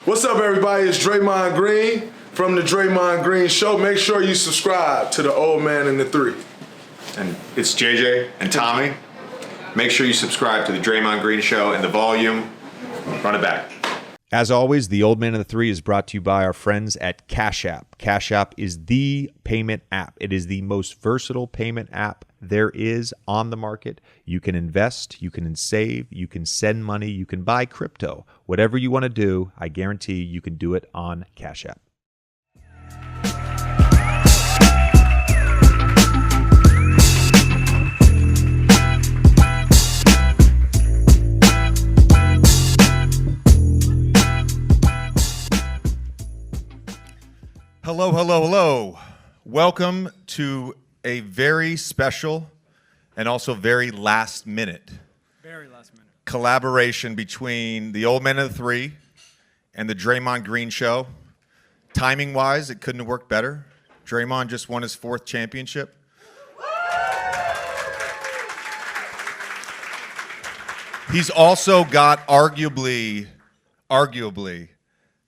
What's up, everybody? It's Draymond Green from the Draymond Green Show. Make sure you subscribe to the Old Man and the Three. And it's JJ and Tommy. Make sure you subscribe to the Draymond Green Show and the volume. Run it back. As always, the Old Man and the Three is brought to you by our friends at Cash App. Cash App is the payment app. It is the most versatile payment app there is on the market. You can invest, you can save, you can send money, you can buy crypto. Whatever you want to do, I guarantee you can do it on Cash App. Hello, hello, hello. Welcome to a very special and also very last minute collaboration between the Old Man of the Three and the Draymond Green Show. Timing-wise, it couldn't have worked better. Draymond just won his 4th championship. He's also got arguably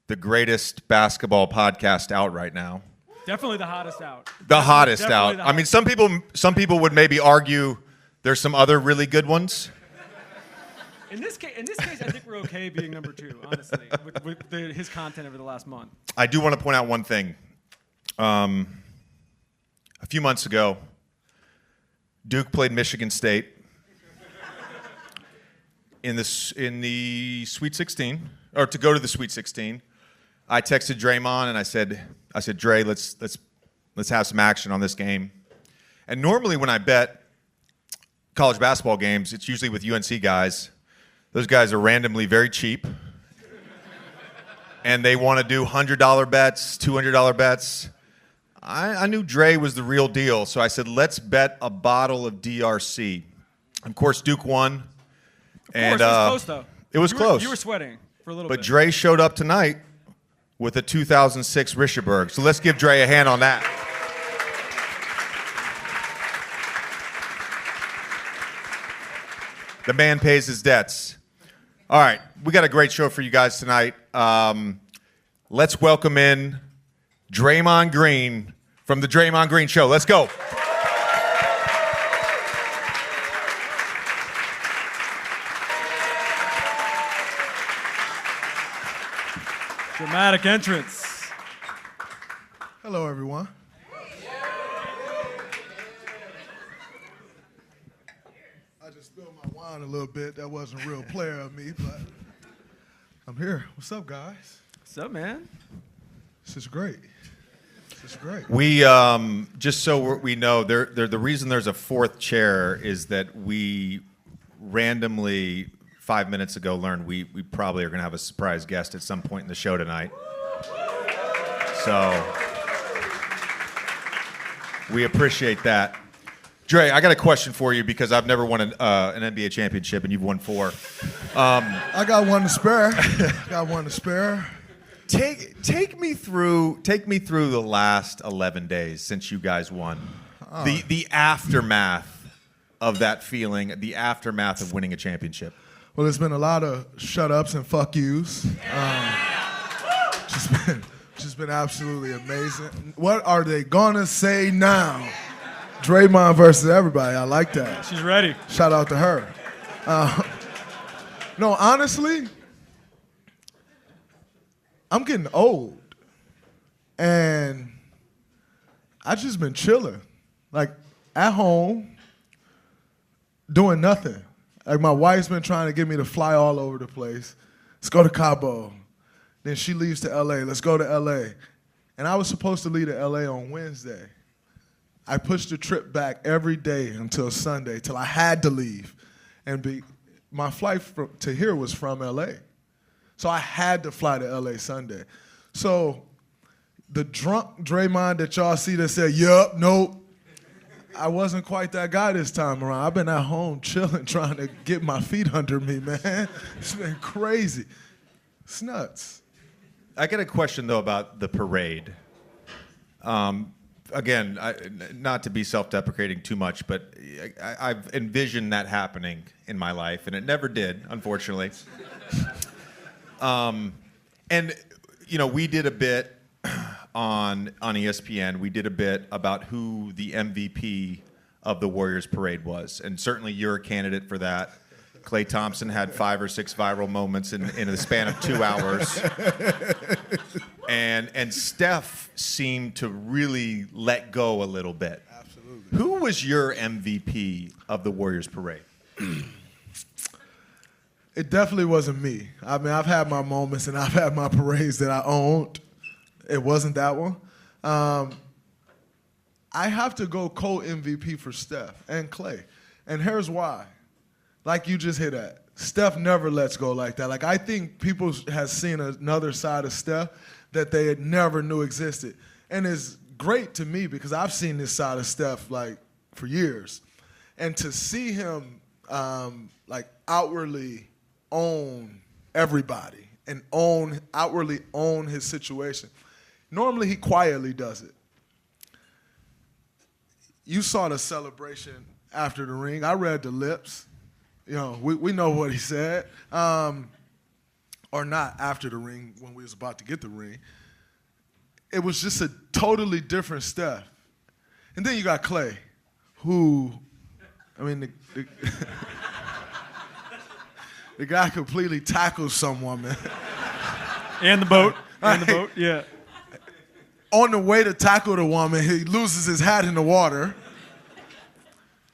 the greatest basketball podcast out right now. Definitely the hottest out. The hottest out. The I mean, some people would maybe argue there's some other really good ones. In this case, I think we're okay being number 2, honestly, with his content over the last month. I do want to point out one thing. A few months ago, Duke played Michigan State in the Sweet 16, or to go to the Sweet 16. I texted Draymond and I said, Dray, let's have some action on this game. And normally when I bet college basketball games, it's usually with UNC guys. Those guys are randomly very cheap. And they want to do $100 bets, $200 bets. I knew Dray was the real deal, so I said, let's bet a bottle of DRC. Of course, Duke won. Of course, it was close, though. It was close. You were sweating for a little bit. bit. But Dray showed up tonight with a 2006 Richterberg. So let's give Dray a hand on that. The man pays his debts. All right, we got a great show for you guys tonight. Let's welcome in Draymond Green from the Draymond Green Show. Let's go. Dramatic entrance. Hello, everyone. I just spilled my wine a little bit. That wasn't a real player of me, but I'm here. What's up, guys? What's up, man? This is great. This is great. We, just so we know, the reason there's a 4th chair is that we randomly 5 minutes ago learned we probably are going to have a surprise guest at some point in the show tonight. So we appreciate that. Dre, I got a question for you because I've never won an NBA championship and you've won 4. I got one to spare. Take me through the last 11 days since you guys won. The aftermath of that feeling, the aftermath of winning a championship. Well, there's been a lot of shut-ups and fuck yous. Just been absolutely amazing. What are they gonna say now? Draymond versus everybody. I like that. She's ready. Shout out to her. No, honestly, I'm getting old. And I just been chilling. Like, at home, doing nothing. Like, my wife's been trying to get me to fly all over the place. Let's go to Cabo. Then she leaves to LA. Let's go to LA. And I was supposed to leave to LA on Wednesday. I pushed the trip back every day until Sunday, till I had to leave. And my flight to here was from LA. So I had to fly to LA Sunday. So the drunk Draymond that y'all see that said, yup, nope, I wasn't quite that guy this time around. I've been at home chilling, trying to get my feet under me, man. It's been crazy. It's nuts. I got a question, though, about the parade. Again, not to be self-deprecating too much, but I've envisioned that happening in my life, and it never did, unfortunately. And we did a bit on ESPN. We did a bit about who the MVP of the Warriors parade was, and certainly you're a candidate for that. Klay Thompson had 5 or 6 viral moments in the span of 2 hours, and Steph seemed to really let go a little bit. Absolutely. Who was your MVP of the Warriors parade? It definitely wasn't me. I mean, I've had my moments and I've had my parades that I owned. It wasn't that one. I have to go co-MVP for Steph and Klay. And here's why. Like you just hit at, Steph never lets go like that. Like I think people have seen another side of Steph that they had never knew existed. And it's great to me because I've seen this side of Steph like for years. And to see him like outwardly own everybody and outwardly own his situation. Normally he quietly does it. You saw the celebration after the ring. I read the lips. We know what he said. Or not after the ring when we was about to get the ring. It was just a totally different Steph. And then you got Klay, who, I mean, the guy completely tackles some woman. And the boat. And the boat, yeah. On the way to tackle the woman, he loses his hat in the water.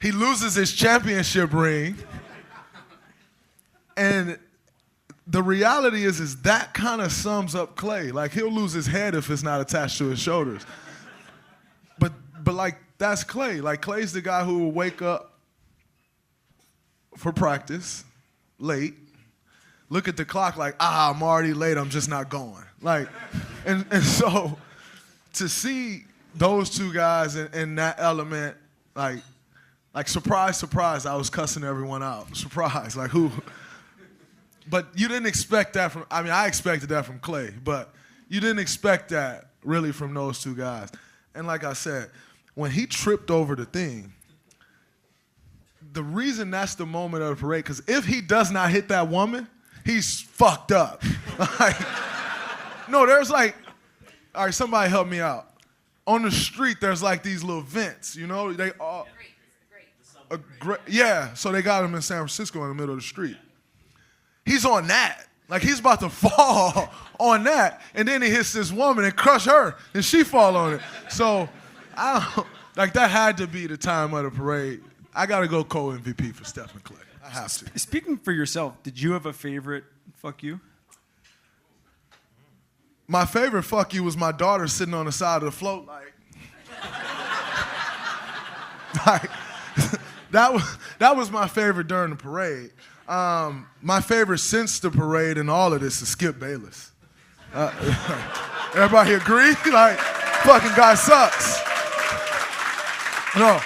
He loses his championship ring. And the reality is that kind of sums up Klay. Like, he'll lose his head if it's not attached to his shoulders. But like, that's Klay. Like, Klay's the guy who will wake up for practice late, look at the clock like, I'm already late, I'm just not going. Like, and so to see those two guys in that element, like surprise, surprise, I was cussing everyone out. Surprise, like who? But you didn't expect that from, I expected that from Klay, but you didn't expect that really from those two guys. And like I said, when he tripped over the thing, the reason that's the moment of the parade, because if he does not hit that woman, he's fucked up. No, there's like, all right, somebody help me out. On the street, there's like these little vents, they all, yeah, so they got him in San Francisco in the middle of the street. He's on that. Like, he's about to fall on that, and then he hits this woman and crush her, and she fall on it. So, that had to be the time of the parade. I got to go co-MVP for Steph and Klay. I have to. Speaking for yourself, did you have a favorite fuck you? My favorite fuck you was my daughter sitting on the side of the float like that was my favorite during the parade. My favorite since the parade and all of this is Skip Bayless. Everybody agree? Like, fucking guy sucks. No.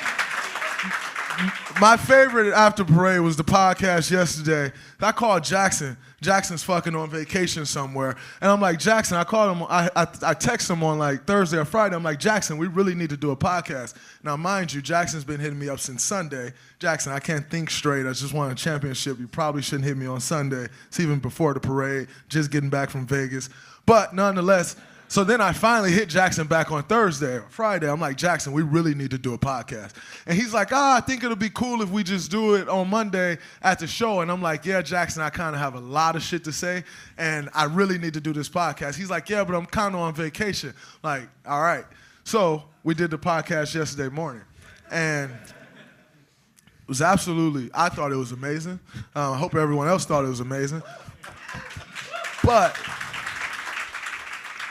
My favorite after parade was the podcast yesterday. I called Jackson. Jackson's fucking on vacation somewhere. And I'm like, Jackson, I called him, I text him on like Thursday or Friday. I'm like, Jackson, we really need to do a podcast. Now, mind you, Jackson's been hitting me up since Sunday. Jackson, I can't think straight. I just won a championship. You probably shouldn't hit me on Sunday. It's even before the parade, just getting back from Vegas. But nonetheless, so then I finally hit Jackson back on Thursday or Friday. I'm like, Jackson, we really need to do a podcast. And he's like, I think it'll be cool if we just do it on Monday at the show. And I'm like, yeah, Jackson, I kind of have a lot of shit to say, and I really need to do this podcast. He's like, yeah, but I'm kind of on vacation. Like, all right. So we did the podcast yesterday morning. And it was I thought it was amazing. I hope everyone else thought it was amazing. But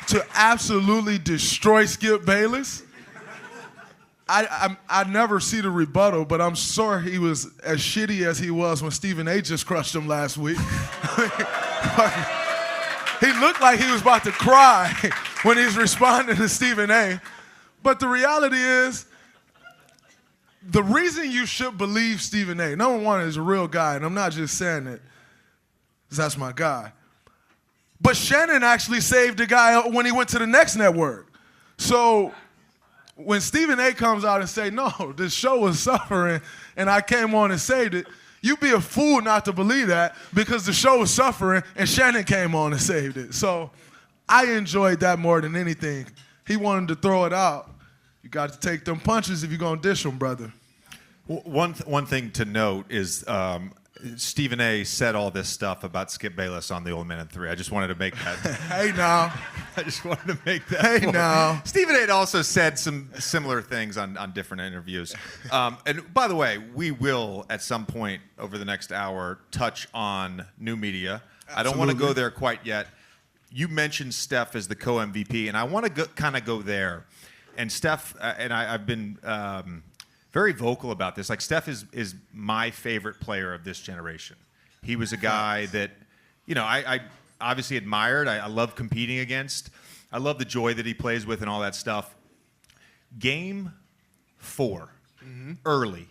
to absolutely destroy Skip Bayless, I never see the rebuttal, but I'm sure he was as shitty as he was when Stephen A. just crushed him last week. He looked like he was about to cry when he's responding to Stephen A. But the reality is, the reason you should believe Stephen A., number one, is a real guy, and I'm not just saying it, 'cause that's my guy. But Shannon actually saved the guy when he went to the next network. So when Stephen A. comes out and say, no, this show was suffering and I came on and saved it, you'd be a fool not to believe that because the show was suffering and Shannon came on and saved it. So I enjoyed that more than anything. He wanted to throw it out. You got to take them punches if you're going to dish them, brother. One thing to note is Stephen A. said all this stuff about Skip Bayless on the Old Man and Three. I just wanted to make that. Hey, now. I just wanted to make that. Hey, point. now. Stephen A. had also said some similar things on different interviews. And by the way, we will at some point over the next hour touch on new media. Absolutely. I don't want to go there quite yet. You mentioned Steph as the co-MVP, and I want to kind of go there. And Steph, and I've been very vocal about this. Like, Steph is my favorite player of this generation. He was a guy that, I obviously admired. I love competing against. I love the joy that he plays with and all that stuff. Game 4, early,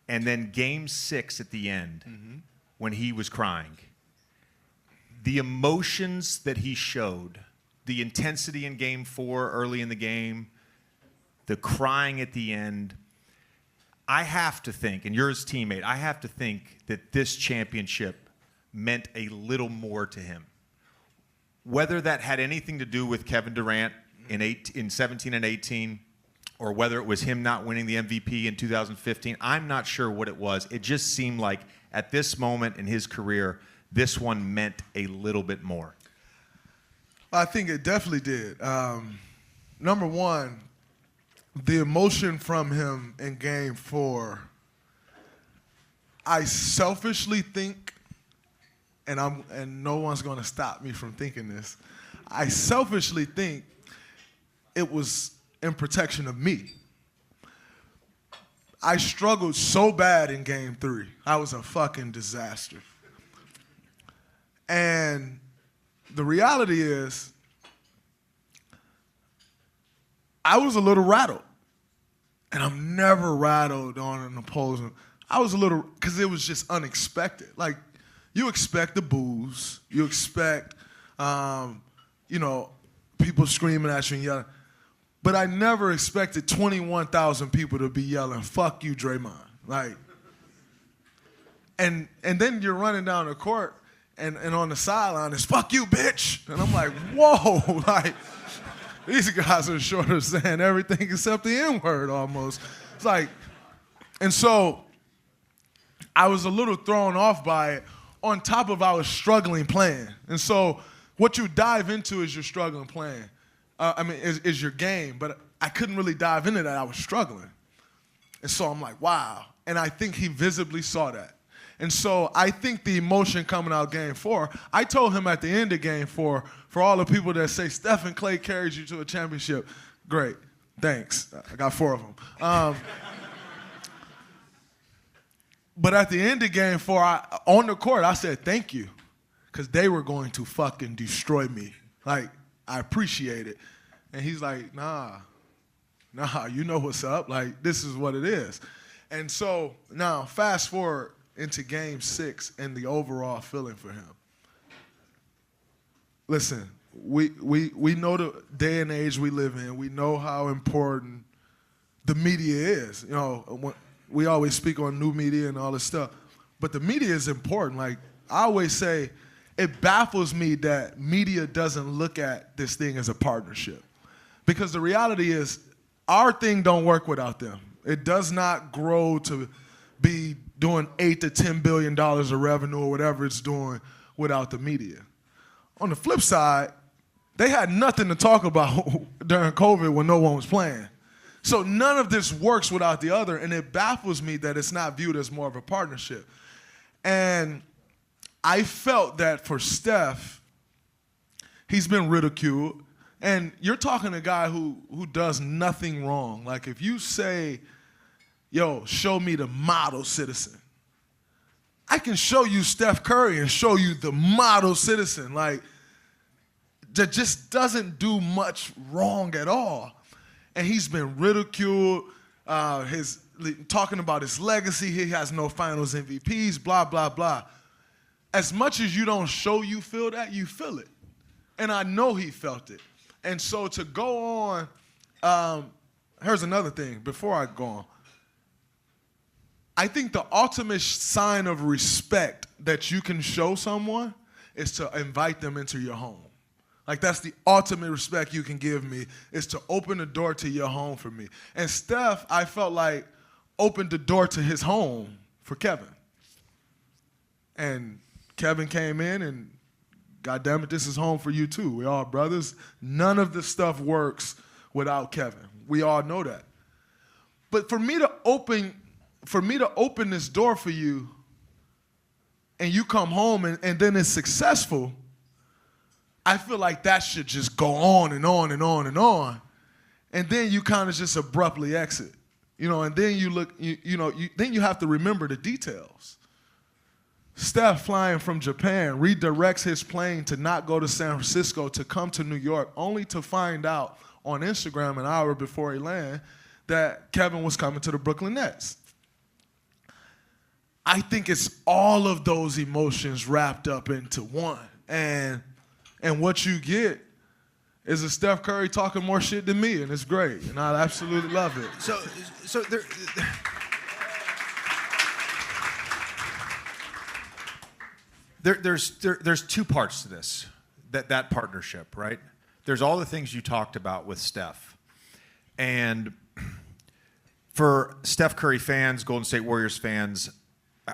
and then Game 6 at the end, when he was crying. The emotions that he showed, the intensity in Game 4 early in the game, the crying at the end, I have to think, and you're his teammate, I have to think that this championship meant a little more to him. Whether that had anything to do with Kevin Durant in 17 and 18, or whether it was him not winning the MVP in 2015, I'm not sure what it was. It just seemed like at this moment in his career, this one meant a little bit more. I think it definitely did. Number one, the emotion from him in Game 4, I selfishly think, and no one's going to stop me from thinking this, I selfishly think it was in protection of me. I struggled so bad in Game 3. I was a fucking disaster. And the reality is, I was a little rattled. And I'm never rattled on an opposing. I was a little, because it was just unexpected. Like, you expect the boos. You expect, people screaming at you and yelling. But I never expected 21,000 people to be yelling, "Fuck you, Draymond." Like, and then you're running down the court, and on the sideline it's "Fuck you, bitch." And I'm like, whoa, like, these guys are short of saying everything except the N-word almost. It's like, and so I was a little thrown off by it, on top of I was struggling playing. And so what you dive into is you're struggling playing. Is your game. But I couldn't really dive into that. I was struggling. And so I'm like, wow. And I think he visibly saw that. And so I think the emotion coming out Game 4, I told him at the end of Game 4, for all the people that say Steph and Klay carried you to a championship, great, thanks. I got 4 of them. But at the end of Game 4, on the court, I said thank you, because they were going to fucking destroy me. Like, I appreciate it. And he's like, nah, you know what's up. Like, this is what it is. And so now fast forward into Game 6 and the overall feeling for him. Listen, we know the day and age we live in. We know how important the media is. We always speak on new media and all this stuff, but the media is important. Like, I always say, it baffles me that media doesn't look at this thing as a partnership, because the reality is our thing don't work without them. It does not grow to be doing $8 to $10 billion of revenue or whatever it's doing without the media. On the flip side, they had nothing to talk about during COVID when no one was playing. So none of this works without the other, and it baffles me that it's not viewed as more of a partnership. And I felt that for Steph, he's been ridiculed. And you're talking to a guy who does nothing wrong. Like, if you say, yo, show me the model citizen, I can show you Steph Curry and show you the model citizen. Like, that just doesn't do much wrong at all. And he's been ridiculed, talking about his legacy. He has no finals MVPs, blah, blah, blah. As much as you don't show you feel that, you feel it. And I know he felt it. And so to go on, here's another thing before I go on. I think the ultimate sign of respect that you can show someone is to invite them into your home. Like, that's the ultimate respect you can give me, is to open the door to your home for me. And Steph, I felt like, opened the door to his home for Kevin. And Kevin came in, and God damn it, this is home for you too. We all brothers. None of this stuff works without Kevin. We all know that. But for me to open this door for you, and you come home and then it's successful, I feel like that should just go on and on and on and on. And then you kind of just abruptly exit. And then you look, then you have to remember the details. Steph, flying from Japan, redirects his plane to not go to San Francisco, to come to New York, only to find out on Instagram an hour before he landed that Kevin was coming to the Brooklyn Nets. I think it's all of those emotions wrapped up into one. And what you get is a Steph Curry talking more shit than me, and it's great, and I absolutely love it. So there's two parts to this, that partnership, right? There's all the things you talked about with Steph, and for Steph Curry fans, Golden State Warriors fans,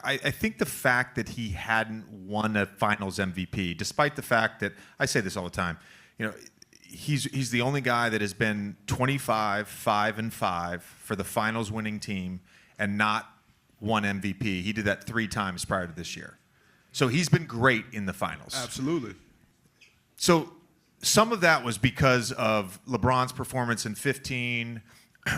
I think the fact that he hadn't won a Finals MVP, despite the fact that, I say this all the time, he's the only guy that has been 25, 5-5 for the Finals winning team and not won MVP. He did that 3 times prior to this year. So he's been great in the Finals. Absolutely. So some of that was because of LeBron's performance in 15,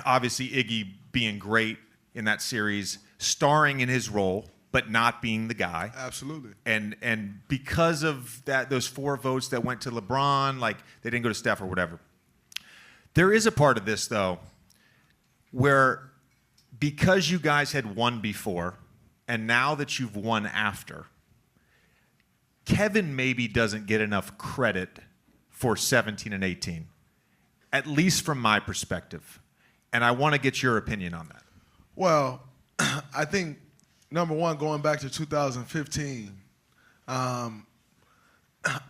obviously Iggy being great in that series, starring in his role, but not being the guy. Absolutely. And because of that, those 4 votes that went to LeBron, like they didn't go to Steph or whatever. There is a part of this, though, where because you guys had won before, and now that you've won after, Kevin maybe doesn't get enough credit for 17 and 18, at least from my perspective. And I want to get your opinion on that. Well, I think, number one, going back to 2015,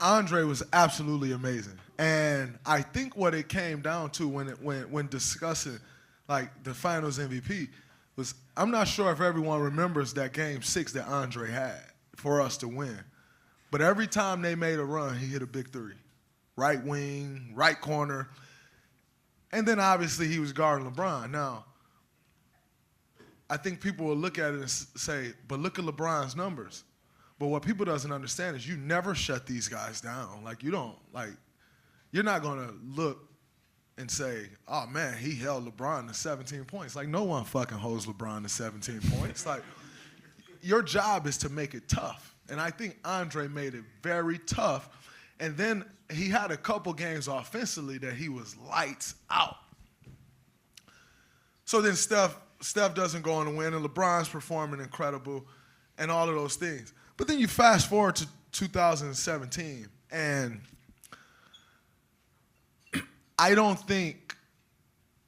Andre was absolutely amazing. And I think what it came down to when discussing like the Finals MVP was, I'm not sure if everyone remembers that Game 6 that Andre had for us to win. But every time they made a run, he hit a big 3. Right wing, right corner. And then obviously he was guarding LeBron. Now, I think people will look at it and say, but look at LeBron's numbers. But what people doesn't understand is you never shut these guys down. Like, you're not going to look and say, oh, man, he held LeBron to 17 points. Like, no one fucking holds LeBron to 17 points. Like, your job is to make it tough. And I think Andre made it very tough. And then he had a couple games offensively that he was lights out. So then Steph doesn't go on to win, and LeBron's performing incredible and all of those things. But then you fast forward to 2017, and I don't think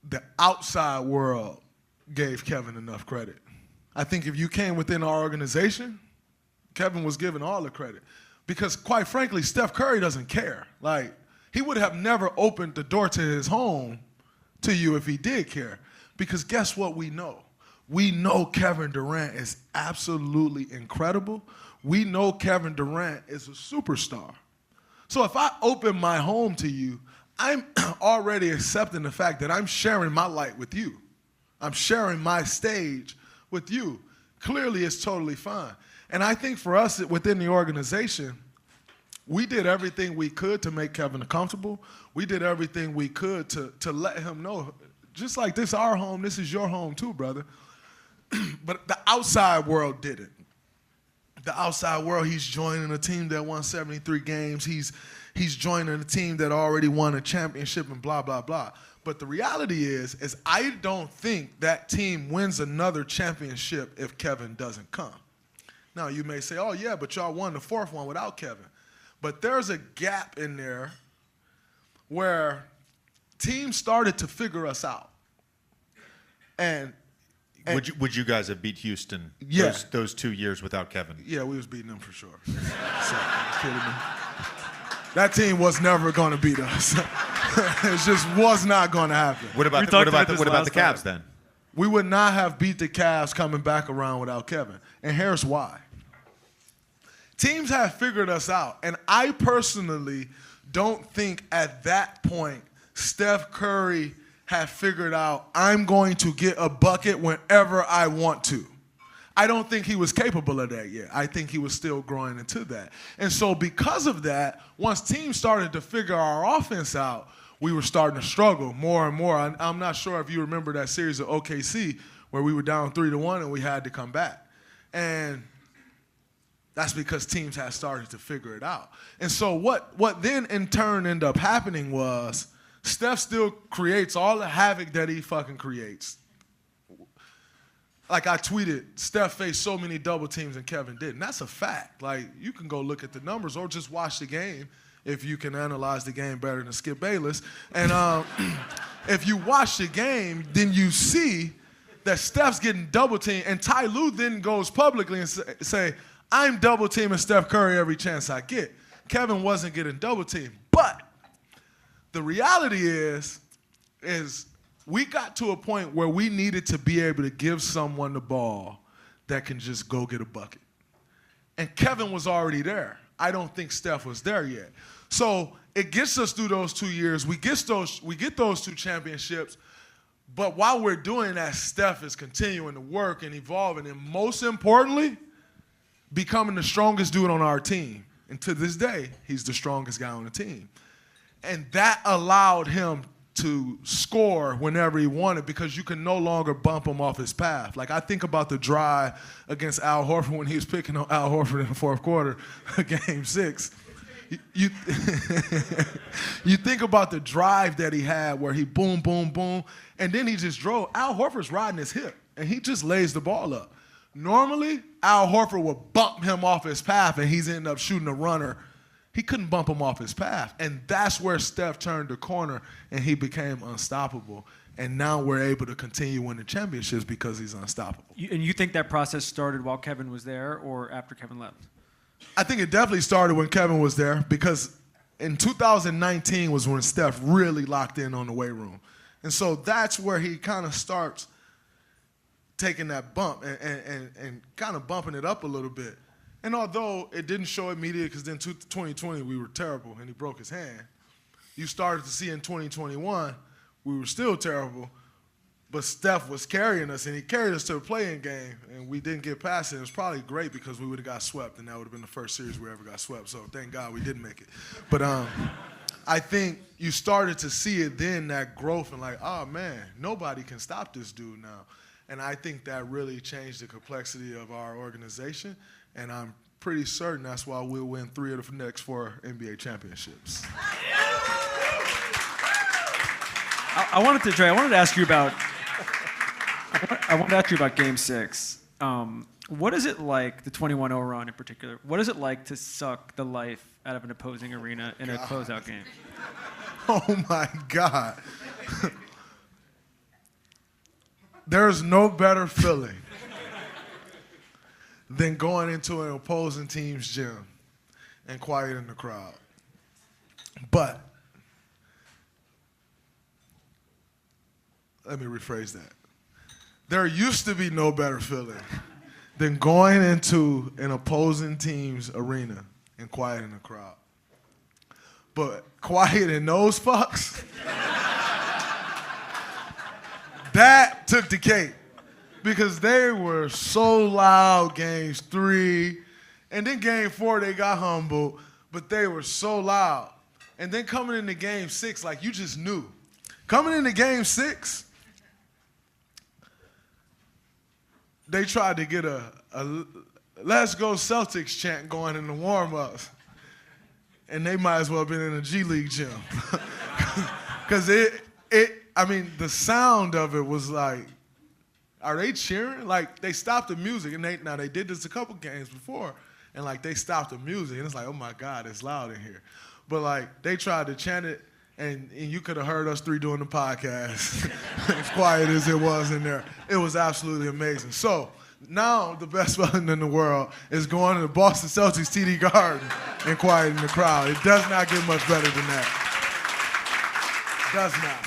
the outside world gave Kevin enough credit. I think if you came within our organization, Kevin was given all the credit. Because quite frankly, Steph Curry doesn't care. Like, he would have never opened the door to his home to you if he did care. Because guess what we know? We know Kevin Durant is absolutely incredible. We know Kevin Durant is a superstar. So if I open my home to you, I'm already accepting the fact that I'm sharing my light with you. I'm sharing my stage with you. Clearly, it's totally fine. And I think for us within the organization, we did everything we could to make Kevin comfortable. We did everything we could to let him know, just like this is our home, this is your home too, brother. But the outside world didn't. The outside world, he's joining a team that won 73 games. He's joining a team that already won a championship and blah, blah, blah. But the reality is I don't think that team wins another championship if Kevin doesn't come. Now, you may say, oh, yeah, but y'all won the 4th one without Kevin. But there's a gap in there where teams started to figure us out. And would you guys have beat Houston those 2 years without Kevin? Yeah, we was beating them for sure. So, kidding me. That team was never going to beat us. It just was not going to happen. What about talked the about this Cavs last then? We would not have beat the Cavs coming back around without Kevin. And here's why. Teams have figured us out. And I personally don't think at that point Steph Curry had figured out I'm going to get a bucket whenever I want to. I don't think he was capable of that yet. I think he was still growing into that. And so because of that, once teams started to figure our offense out, we were starting to struggle more and more. I'm not sure if you remember that series of OKC where we were down 3-1 and we had to come back. And that's because teams had started to figure it out. And so what then in turn ended up happening was Steph still creates all the havoc that he fucking creates. Like I tweeted, Steph faced so many double teams and Kevin didn't. That's a fact. Like you can go look at the numbers or just watch the game if you can analyze the game better than Skip Bayless. And if you watch the game, then you see that Steph's getting double teamed. And Ty Lue then goes publicly and say, I'm double teaming Steph Curry every chance I get. Kevin wasn't getting double teamed. But the reality is we got to a point where we needed to be able to give someone the ball that can just go get a bucket. And Kevin was already there. I don't think Steph was there yet. So it gets us through those 2 years. We get those 2 championships. But while we're doing that, Steph is continuing to work and evolving. And most importantly, becoming the strongest dude on our team. And to this day, he's the strongest guy on the team. And that allowed him to score whenever he wanted because you can no longer bump him off his path. Like I think about the drive against Al Horford when he was picking on Al Horford in the fourth quarter of Game 6. You think about the drive that he had where he boom, boom, boom, and then he just drove. Al Horford's riding his hip, and he just lays the ball up. Normally, Al Horford would bump him off his path, and he's ended up shooting a runner. He couldn't bump him off his path. And that's where Steph turned the corner and he became unstoppable. And now we're able to continue winning championships because he's unstoppable. And you think that process started while Kevin was there or after Kevin left? I think it definitely started when Kevin was there because in 2019 was when Steph really locked in on the weight room. And so that's where he kind of starts taking that bump and kind of bumping it up a little bit. And although it didn't show immediately because then 2020 we were terrible and he broke his hand, you started to see in 2021 we were still terrible, but Steph was carrying us and he carried us to the play-in game and we didn't get past it. It was probably great because we would have got swept and that would have been the first series we ever got swept. So thank God we didn't make it. But I think you started to see it then, that growth and like, oh man, nobody can stop this dude now. And I think that really changed the complexity of our organization. And I'm pretty certain that's why we'll win 3 of the next 4 NBA championships. I wanted to ask you about Game 6. What is it like, the 21-0 run in particular? What is it like to suck the life out of an opposing arena in a closeout game? Oh my God. There's no better feeling than going into an opposing team's gym and quieting the crowd. But let me rephrase that. There used to be no better feeling than going into an opposing team's arena and quieting the crowd. But quieting those fucks, that took the cake. Because they were so loud games 3, and then game 4 they got humbled, but they were so loud. And then coming into game 6, like you just knew. Coming into game 6, they tried to get a let's go Celtics chant going in the warm-ups. And they might as well have been in a G League gym. Because the sound of it was like, are they cheering? Like, they stopped the music, and they did this a couple games before, and, like, they stopped the music, and it's like, oh, my God, it's loud in here. But, like, they tried to chant it, and you could have heard us 3 doing the podcast as quiet as it was in there. It was absolutely amazing. So Now the best feeling in the world is going to the Boston Celtics TD Garden and quieting the crowd. It does not get much better than that. It does not.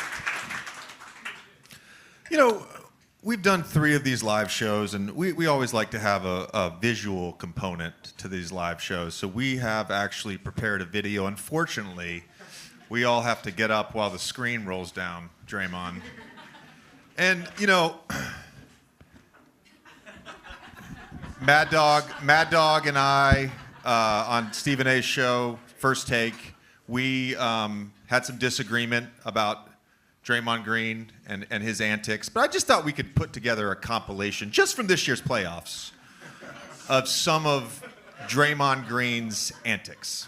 You know, we've done 3 of these live shows, and we always like to have a visual component to these live shows. So we have actually prepared a video. Unfortunately, we all have to get up while the screen rolls down, Draymond. And, you know, Mad Dog and I, on Stephen A's show, First Take, we had some disagreement about Draymond Green and his antics. But I just thought we could put together a compilation just from this year's playoffs of some of Draymond Green's antics.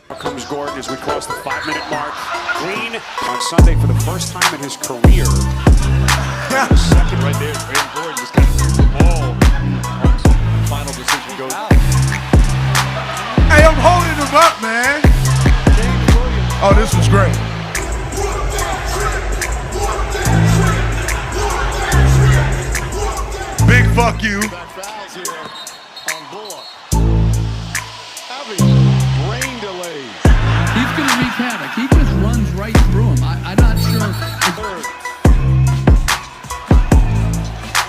Here comes Gordon as we cross the 5-minute mark. Green on Sunday for the first time in his career. The second right there, Draymond Gordon just got the ball. Final decision goes out. Hey, I'm holding him up, man. Oh, this was great. Big fuck you. Fouls here on Bullock. Having rain delays. He's going to wreak havoc. He just runs right through him. I'm not sure.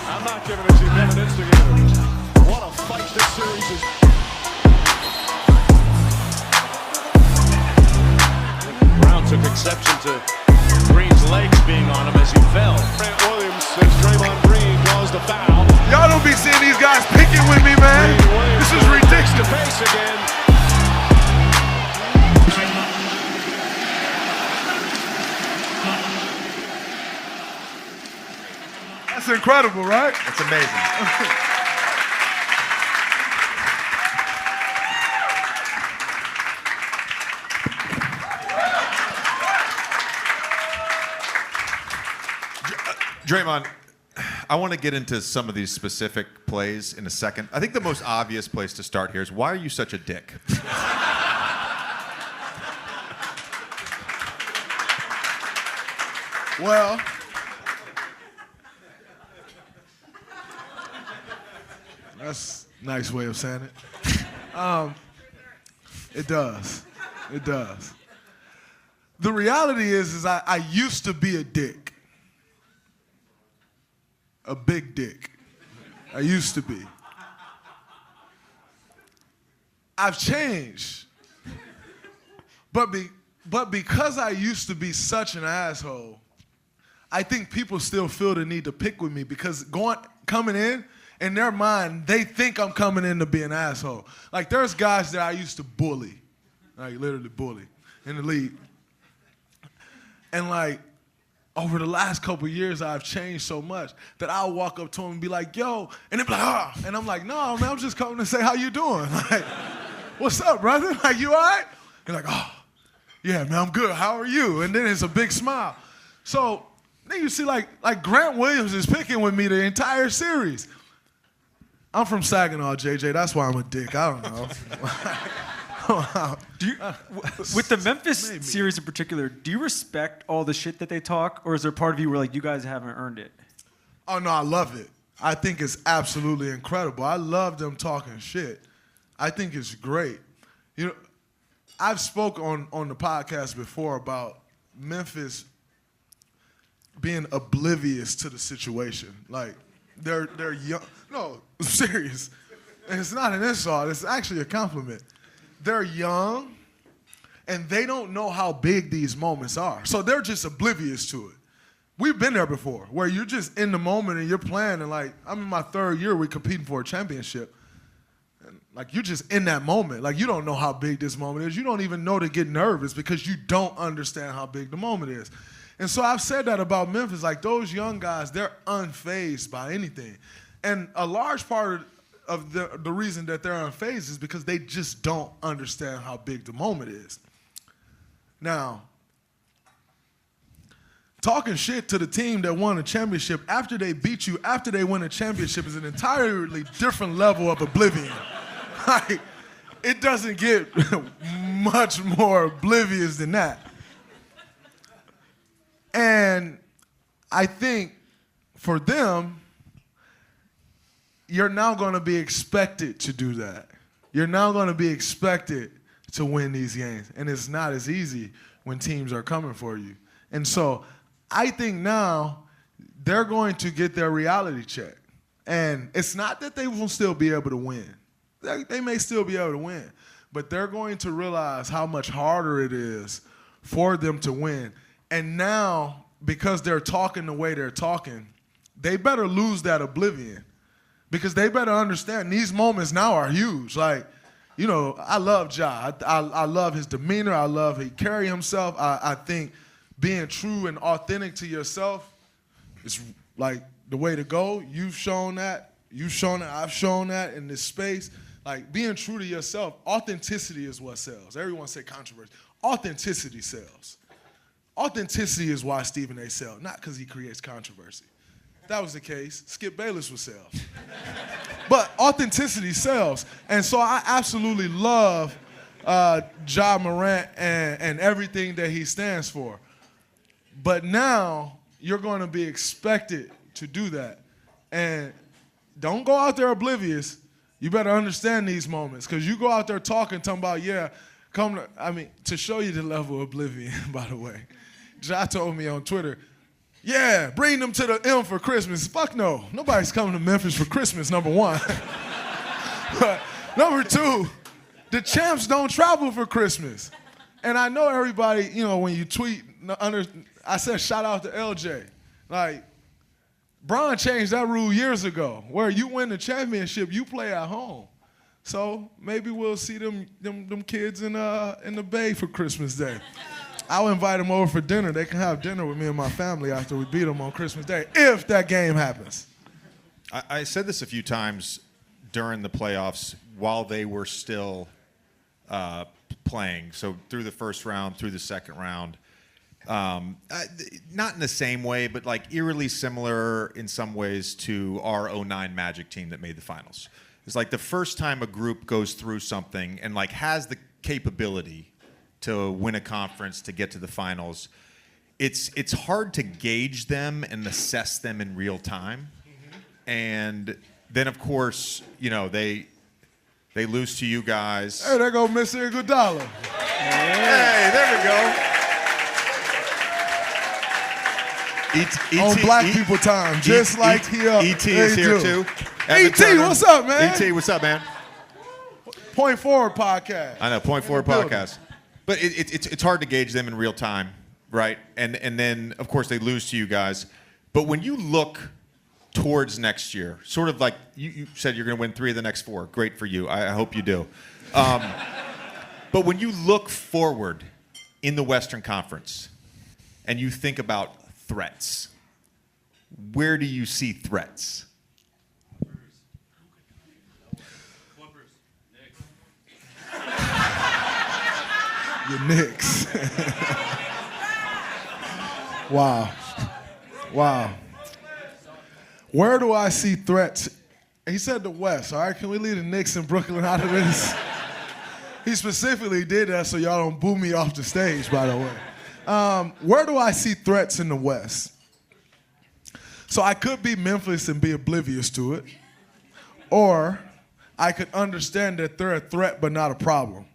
I'm not giving it to Kevin Durant. What a fight this series is. Brown took exception to Green's legs being on him as he fell. Grant Williams says Draymond Green draws the foul. Y'all don't be seeing these guys picking with me, man. This is ridiculous. Pace again. That's incredible, right? It's amazing. Draymond, I want to get into some of these specific plays in a second. I think the most obvious place to start here is, why are you such a dick? Well, that's a nice way of saying it. It does. It does. The reality is I used to be a dick. A big dick. I used to be. I've changed. But because I used to be such an asshole, I think people still feel the need to pick with me because coming in their mind, they think I'm coming in to be an asshole. Like, there's guys that I used to bully, like literally bully, in the league. And like, over the last couple years, I've changed so much that I'll walk up to them and be like, yo, and they'll be like, ah. And I'm like, no, man, I'm just coming to say how you doing. Like, what's up, brother? Like, you all right? They're like, oh, yeah, man, I'm good. How are you? And then it's a big smile. So then you see, like Grant Williams is picking with me the entire series. I'm from Saginaw, JJ. That's why I'm a dick. I don't know. With the Memphis series in particular, do you respect all the shit that they talk, or is there part of you where like you guys haven't earned it? Oh no, I love it. I think it's absolutely incredible. I love them talking shit. I think it's great. You know, I've spoke on the podcast before about Memphis being oblivious to the situation. Like they're young. No, I'm serious. And it's not an insult. It's actually a compliment. They're young, and they don't know how big these moments are. So they're just oblivious to it. We've been there before, where you're just in the moment and you're playing, and like, I'm in my 3rd year, we're competing for a championship. And like, you're just in that moment. Like, you don't know how big this moment is. You don't even know to get nervous because you don't understand how big the moment is. And so I've said that about Memphis. Like, those young guys, they're unfazed by anything. And a large part of the reason that they're unfazed is because they just don't understand how big the moment is. Now, talking shit to the team that won a championship after they beat you, after they win a championship, is an entirely different level of oblivion. Like, it doesn't get much more oblivious than that. And I think for them, you're now going to be expected to do that. You're now going to be expected to win these games. And it's not as easy when teams are coming for you. And so I think now they're going to get their reality check. And it's not that they won't still be able to win. They may still be able to win. But they're going to realize how much harder it is for them to win. And now, because they're talking the way they're talking, they better lose that oblivion. Because they better understand these moments now are huge. Like, you know, I love Ja. I love his demeanor. I love he carry himself. I think being true and authentic to yourself is like the way to go. You've shown that. You've shown it. I've shown that in this space. Like being true to yourself, authenticity is what sells. Everyone say controversy. Authenticity sells. Authenticity is why Stephen A. sells, not because he creates controversy. If that was the case, Skip Bayless would sell. But authenticity sells. And so I absolutely love Ja Morant and everything that he stands for. But now you're going to be expected to do that. And don't go out there oblivious. You better understand these moments, because you go out there talking about, to show you the level of oblivion, by the way. Ja told me on Twitter, yeah, bring them to the M for Christmas. Fuck no. Nobody's coming to Memphis for Christmas, number one. But number two, the champs don't travel for Christmas. And I know everybody, you know, when you tweet, I said shout out to LJ. Like, Bron changed that rule years ago, where you win the championship, you play at home. So maybe we'll see them kids in the Bay for Christmas Day. I'll invite them over for dinner. They can have dinner with me and my family after we beat them on Christmas Day, if that game happens. I said this a few times during the playoffs while they were still playing. So through the first round, through the second round. Not in the same way, but like eerily similar in some ways to our 09 Magic team that made the finals. It's like the first time a group goes through something and like has the capability to win a conference, to get to the finals, it's hard to gauge them and assess them in real time. Mm-hmm. And then, of course, you know, they lose to you guys. Hey, there go Mr. Iguodala. Hey, there we go. On black people time, just like here. E.T. is here too. E.T., what's up, man? E.T., what's up, man? Point Forward podcast. I know, Point Forward podcast. But it's hard to gauge them in real time, right? And then, of course, they lose to you guys. But when you look towards next year, sort of like you said you're going to win 3 of the next 4. Great for you. I hope you do. But when you look forward in the Western Conference and you think about threats, where do you see threats? Your Knicks. Wow. Where do I see threats? He said the West. All right, can we leave the Knicks and Brooklyn out of this? He specifically did that so y'all don't boo me off the stage, by the way. Where do I see threats in the West? So I could be Memphis and be oblivious to it, or I could understand that they're a threat but not a problem.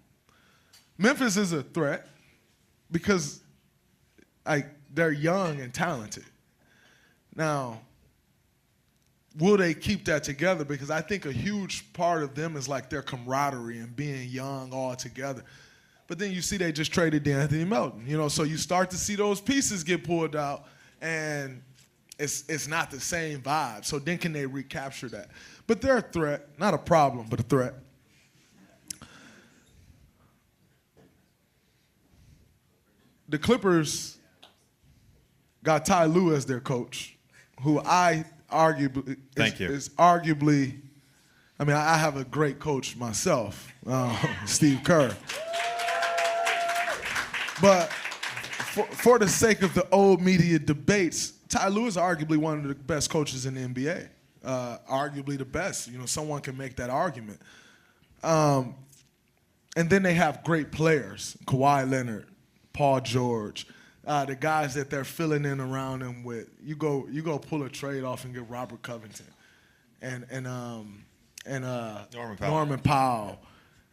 Memphis is a threat because they're young and talented. Now, will they keep that together? Because I think a huge part of them is like their camaraderie and being young all together. But then you see they just traded D'Anthony Melton, you know, so you start to see those pieces get pulled out, and it's not the same vibe. So then can they recapture that? But they're a threat, not a problem, but a threat. The Clippers got Ty Lue as their coach, who I arguably is arguably, I mean, I have a great coach myself, Steve Kerr. But for the sake of the old media debates, Ty Lue is arguably one of the best coaches in the NBA. Arguably the best. You know, someone can make that argument. And then they have great players, Kawhi Leonard, Paul George, the guys that they're filling in around him with. You go pull a trade off and get Robert Covington. Norman Powell,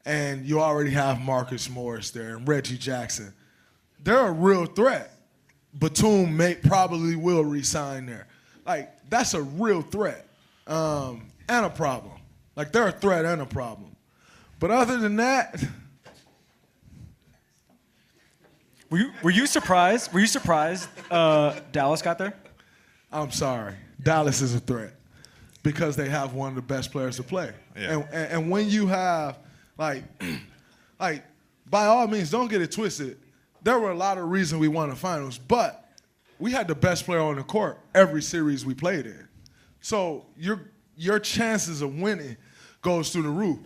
and you already have Marcus Morris there and Reggie Jackson. They're a real threat. Batum probably will re-sign there. Like, that's a real threat and a problem. Like, they're a threat and a problem. But other than that, were you surprised? Were you surprised Dallas got there? I'm sorry. Dallas is a threat because they have one of the best players to play. Yeah. And when you have, like, by all means, don't get it twisted. There were a lot of reasons we won the finals, but we had the best player on the court every series we played in. So your chances of winning goes through the roof.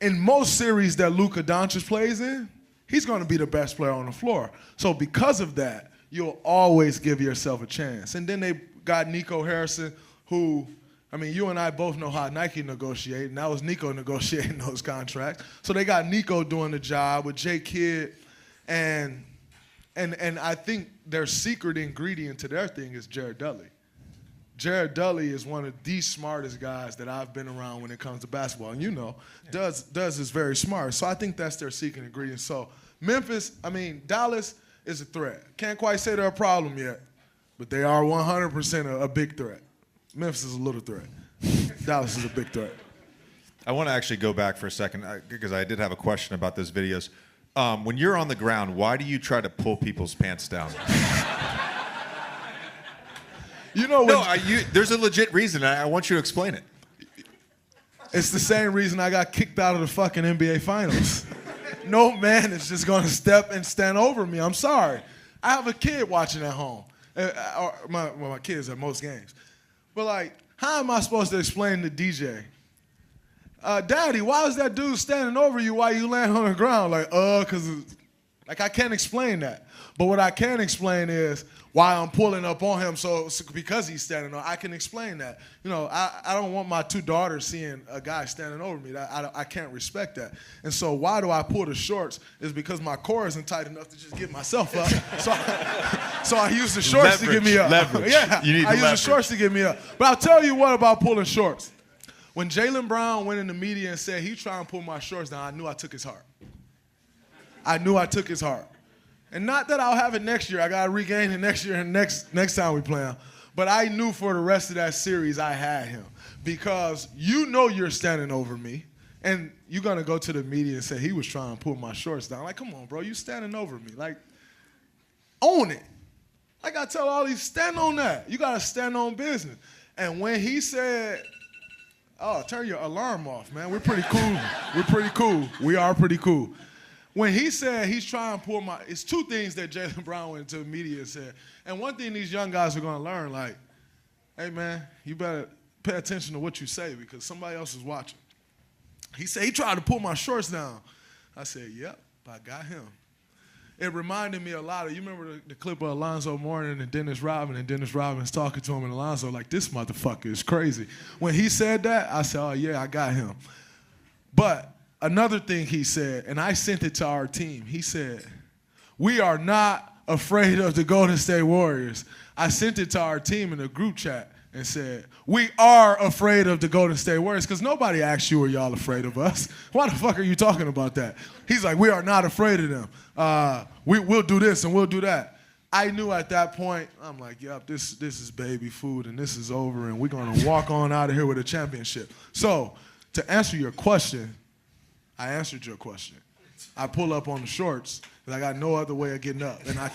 In most series that Luka Doncic plays in, he's going to be the best player on the floor. So because of that, you'll always give yourself a chance. And then they got Nico Harrison, who, I mean, you and I both know how Nike negotiate, and that was Nico negotiating those contracts. So they got Nico doing the job with Jay Kidd, and I think their secret ingredient to their thing is Jared Dudley. Jared Dudley is one of the smartest guys that I've been around when it comes to basketball. And you know, Duz is very smart. So I think that's their secret ingredient. So Dallas is a threat. Can't quite say they're a problem yet, but they are 100% a big threat. Memphis is a little threat. Dallas is a big threat. I want to actually go back for a second because I did have a question about those videos. When you're on the ground, why do you try to pull people's pants down? You know, there's a legit reason. I want you to explain it. It's the same reason I got kicked out of the fucking NBA Finals. No man is just going to step and stand over me. I'm sorry. I have a kid watching at home. My kids at most games. But, like, how am I supposed to explain to DJ, Daddy, why is that dude standing over you while you land on the ground? Like, because, like, I can't explain that. But what I can explain is why I'm pulling up on him. So because he's standing on, I can explain that. You know, I don't want my two daughters seeing a guy standing over me. I can't respect that. And so why do I pull the shorts is because my core isn't tight enough to just get myself up. So I use the shorts to get me up. Leverage. Yeah, You need I use leverage. the shorts to get me up. But I'll tell you what about pulling shorts. When Jaylen Brown went in the media and said he's trying to pull my shorts down, I knew I took his heart. And not that I'll have it next year. I got to regain it next year and next time we play him. But I knew for the rest of that series I had him because you know you're standing over me, and you're going to go to the media and say he was trying to pull my shorts down. Like, come on, bro, you standing over me. Like, own it. Like I tell all these, stand on that. You got to stand on business. And when he said, oh, turn your alarm off, man. We're pretty cool. We are pretty cool. When he said he's trying to pull my, it's two things that Jaylen Brown went to the media and said. And one thing these young guys are going to learn, like, hey, man, you better pay attention to what you say because somebody else is watching. He said he tried to pull my shorts down. I said, yep, I got him. It reminded me a lot of, you remember the clip of Alonzo Mourning and Dennis Rodman's talking to him, and Alonzo like, this motherfucker is crazy. When he said that, I said, oh, yeah, I got him. But another thing he said, and I sent it to our team, he said, we are not afraid of the Golden State Warriors. I sent it to our team in a group chat and said, we are afraid of the Golden State Warriors because nobody asked you, are y'all afraid of us? Why the fuck are you talking about that? He's like, we are not afraid of them. We'll do this and we'll do that. I knew at that point, I'm like, yep, this is baby food and this is over and we're going to walk on out of here with a championship. So to answer your question, I answered your question. I pull up on the shorts because I got no other way of getting up. And I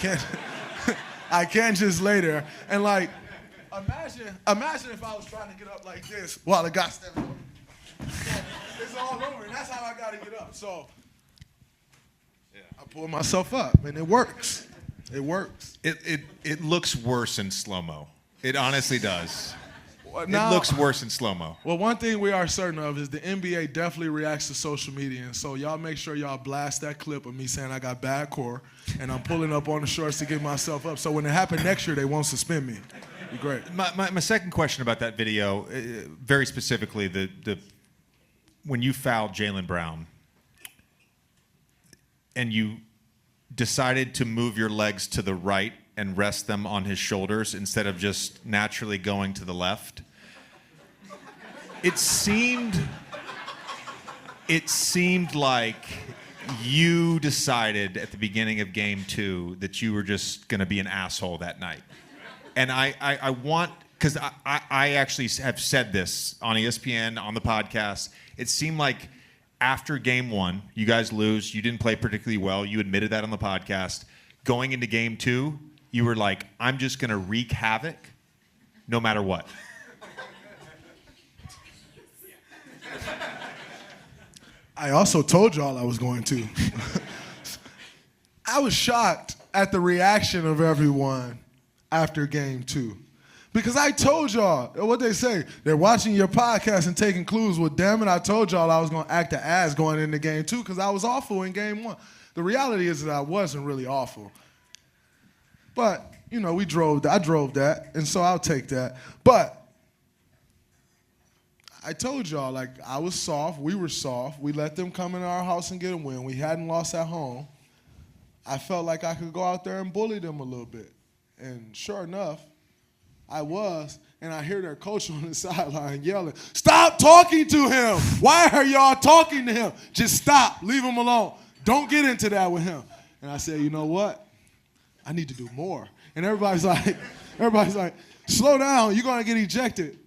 can't just lay there. And like, imagine if I was trying to get up like this while the guy standing over. It's all over, and that's how I got to get up. So I pull myself up, and it works. It works. It looks worse in slow-mo. It honestly does. Now, it looks worse in slow-mo. Well, one thing we are certain of is the NBA definitely reacts to social media. And so y'all make sure y'all blast that clip of me saying I got bad core and I'm pulling up on the shorts to get myself up. So when it happens next year, they won't suspend me. Be great. My second question about that video, very specifically, when you fouled Jaylen Brown and you decided to move your legs to the right and rest them on his shoulders instead of just naturally going to the left. It seemed like you decided at the beginning of game 2 that you were just going to be an asshole that night. And I want, because I actually have said this on ESPN, on the podcast. It seemed like after game 1, you guys lose. You didn't play particularly well. You admitted that on the podcast. Going into game 2, you were like, I'm just going to wreak havoc no matter what. I also told y'all I was going to. I was shocked at the reaction of everyone after game 2. Because I told y'all, what they say, they're watching your podcast and taking clues. Well, damn it, I told y'all I was going to act the ass going into game 2 because I was awful in game 1. The reality is that I wasn't really awful. But, you know, I drove that, and so I'll take that. But I told y'all, like, I was soft. We were soft. We let them come into our house and get a win. We hadn't lost at home. I felt like I could go out there and bully them a little bit. And sure enough, I was. And I hear their coach on the sideline yelling, "Stop talking to him. Why are y'all talking to him? Just stop. Leave him alone. Don't get into that with him." And I said, you know what? I need to do more. And everybody's like, slow down. You're going to get ejected.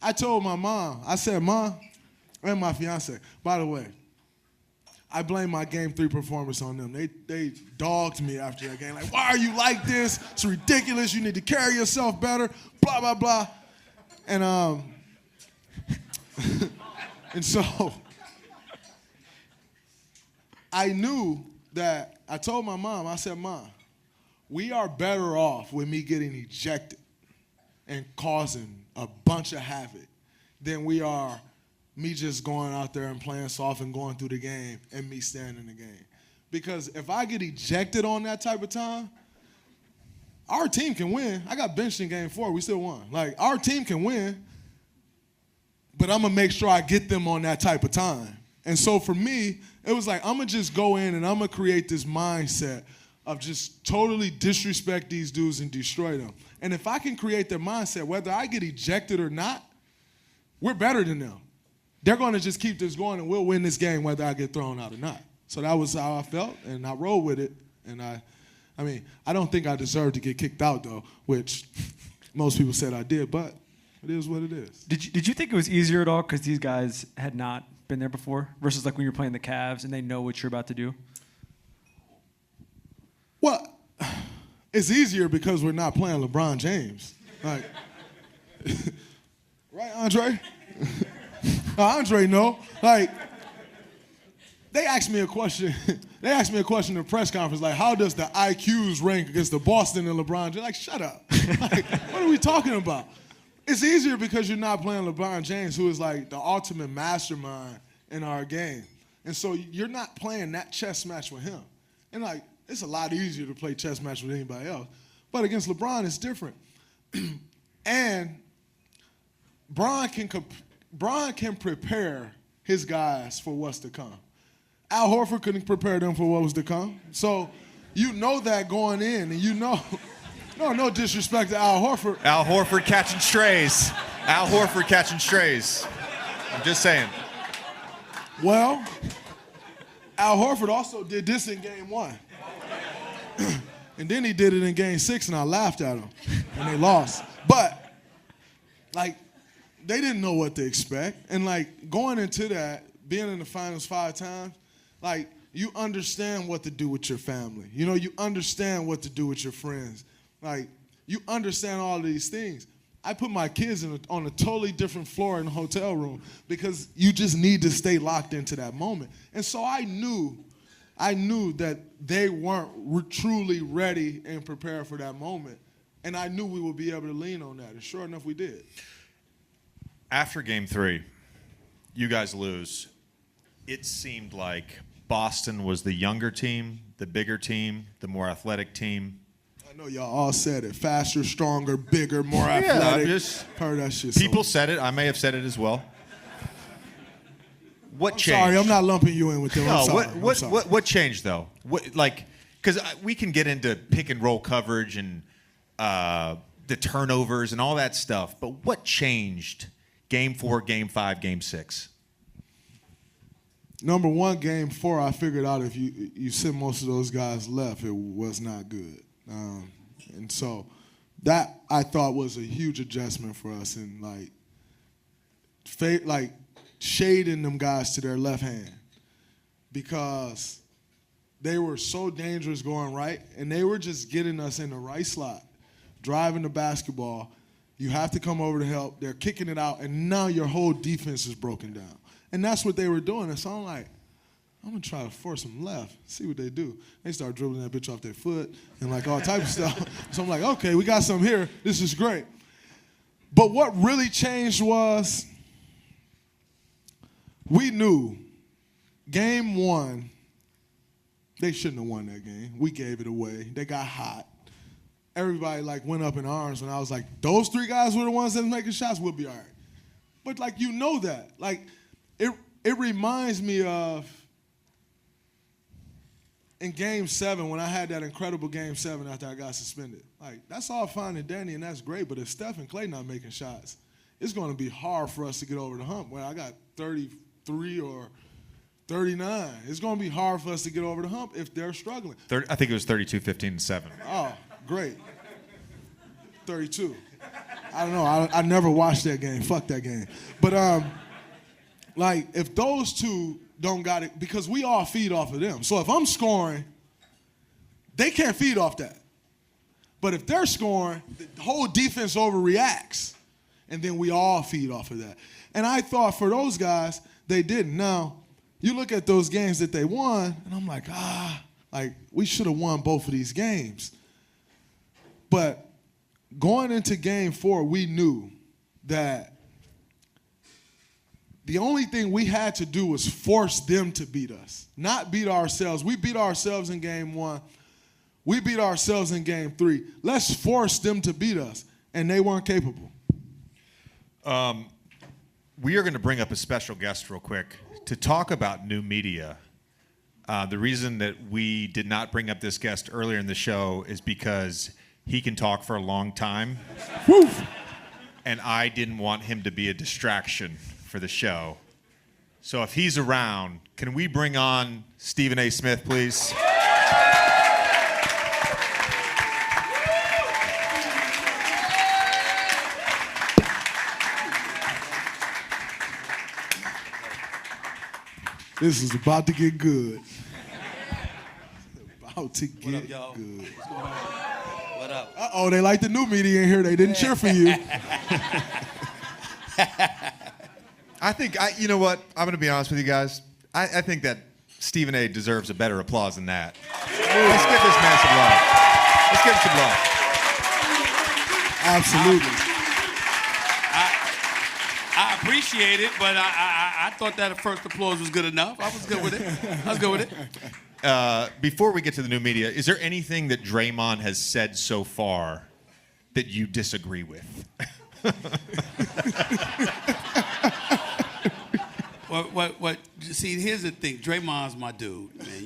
I told my mom, I said, Mom, and my fiance, by the way, I blame my game 3 performance on them. They dogged me after that game. Like, why are you like this? It's ridiculous. You need to carry yourself better, blah, blah, blah. And and so I knew that, I told my mom, I said, Mom, we are better off with me getting ejected and causing a bunch of havoc than we are me just going out there and playing soft and going through the game and me staying in the game. Because if I get ejected on that type of time, our team can win. I got benched in game 4. We still won. Like, our team can win, but I'm going to make sure I get them on that type of time. And so for me, it was like, I'm going to just go in and I'm going to create this mindset of just totally disrespect these dudes and destroy them. And if I can create their mindset, whether I get ejected or not, we're better than them. They're going to just keep this going, and we'll win this game whether I get thrown out or not. So that was how I felt, and I rolled with it. And I mean, I don't think I deserved to get kicked out, though, which most people said I did, but it is what it is. Did you think it was easier at all because these guys had not been there before versus like when you're playing the Cavs and they know what you're about to do? Well, it's easier because we're not playing LeBron James. Like, right, Andre? Andre, no. Like, they asked me a question. They asked me a question in the press conference, like, how does the IQs rank against the Boston and LeBron? They're like, shut up. Like, what are we talking about? It's easier because you're not playing LeBron James, who is like the ultimate mastermind in our game. And so you're not playing that chess match with him. And like, it's a lot easier to play chess match with anybody else. But against LeBron, it's different. And Bron can prepare his guys for what's to come. Al Horford couldn't prepare them for what was to come. So you know that going in, and you know, no disrespect to Al Horford. Al Horford catching strays. Al Horford catching strays. I'm just saying. Well, Al Horford also did this in game 1. And then he did it in game 6, and I laughed at him. And they lost. But, like, they didn't know what to expect. And, like, going into that, being in the finals 5 times, like, you understand what to do with your family. You know, you understand what to do with your friends. Like, you understand all of these things. I put my kids on a totally different floor in the hotel room because you just need to stay locked into that moment. And so I knew that they weren't truly ready and prepared for that moment. And I knew we would be able to lean on that. And sure enough, we did. After game 3, you guys lose. It seemed like Boston was the younger team, the bigger team, the more athletic team. I know y'all all said it. Faster, stronger, bigger, more athletic. Heard that shit. People said it. I may have said it as well. What changed? Sorry, I'm not lumping you in with them. I'm sorry. What changed though? Because we can get into pick and roll coverage and the turnovers and all that stuff, but what changed Game 4, Game 5, Game 6? Number one, Game 4, I figured out if you sent most of those guys left, it was not good. And so that I thought was a huge adjustment for us, and like shading them guys to their left hand, because they were so dangerous going right, and they were just getting us in the right slot, driving the basketball. You have to come over to help. They're kicking it out, and now your whole defense is broken down. And that's what they were doing. And so I'm like, I'm going to try to force them left, see what they do. They start dribbling that bitch off their foot and like all type of stuff. So I'm like, okay, we got something here. This is great. But what really changed was we knew Game 1, they shouldn't have won that game. We gave it away. They got hot. Everybody went up in arms when I was like, those 3 guys were the ones that were making shots, we'll be all right. But you know that. It reminds me of in Game 7 when I had that incredible Game 7 after I got suspended. That's all fine and dandy, and that's great, but if Steph and Klay not making shots, it's going to be hard for us to get over the hump. When I got 33 or 39, it's going to be hard for us to get over the hump if they're struggling. I think it was 32, 15, and 7. Oh, great. 32. I don't know. I never watched that game. Fuck that game. But, if those two don't got it, because we all feed off of them. So if I'm scoring, they can't feed off that. But if they're scoring, the whole defense overreacts, and then we all feed off of that. And I thought for those guys, they didn't. Now, you look at those games that they won, and I'm like, we should have won both of these games. But going into Game 4, we knew that the only thing we had to do was force them to beat us, not beat ourselves. We beat ourselves in Game 1. We beat ourselves in Game 3. Let's force them to beat us, and they weren't capable. We are going to bring up a special guest real quick to talk about new media. The reason that we did not bring up this guest earlier in the show is because he can talk for a long time. Woo! And I didn't want him to be a distraction for the show. So if he's around, can we bring on Stephen A. Smith, please? This is about to get good. About to get What up, y'all? good. What up? Uh-oh, they like the new media in here. They didn't cheer for you. I think, you know what? I'm going to be honest with you guys. I think that Stephen A. deserves a better applause than that. Let's give this man some love. Let's give him some love. Absolutely. I appreciate it, but I thought that first applause was good enough. I was good with it. Before we get to the new media, is there anything that Draymond has said so far that you disagree with? What? See, here's the thing. Draymond's my dude, man.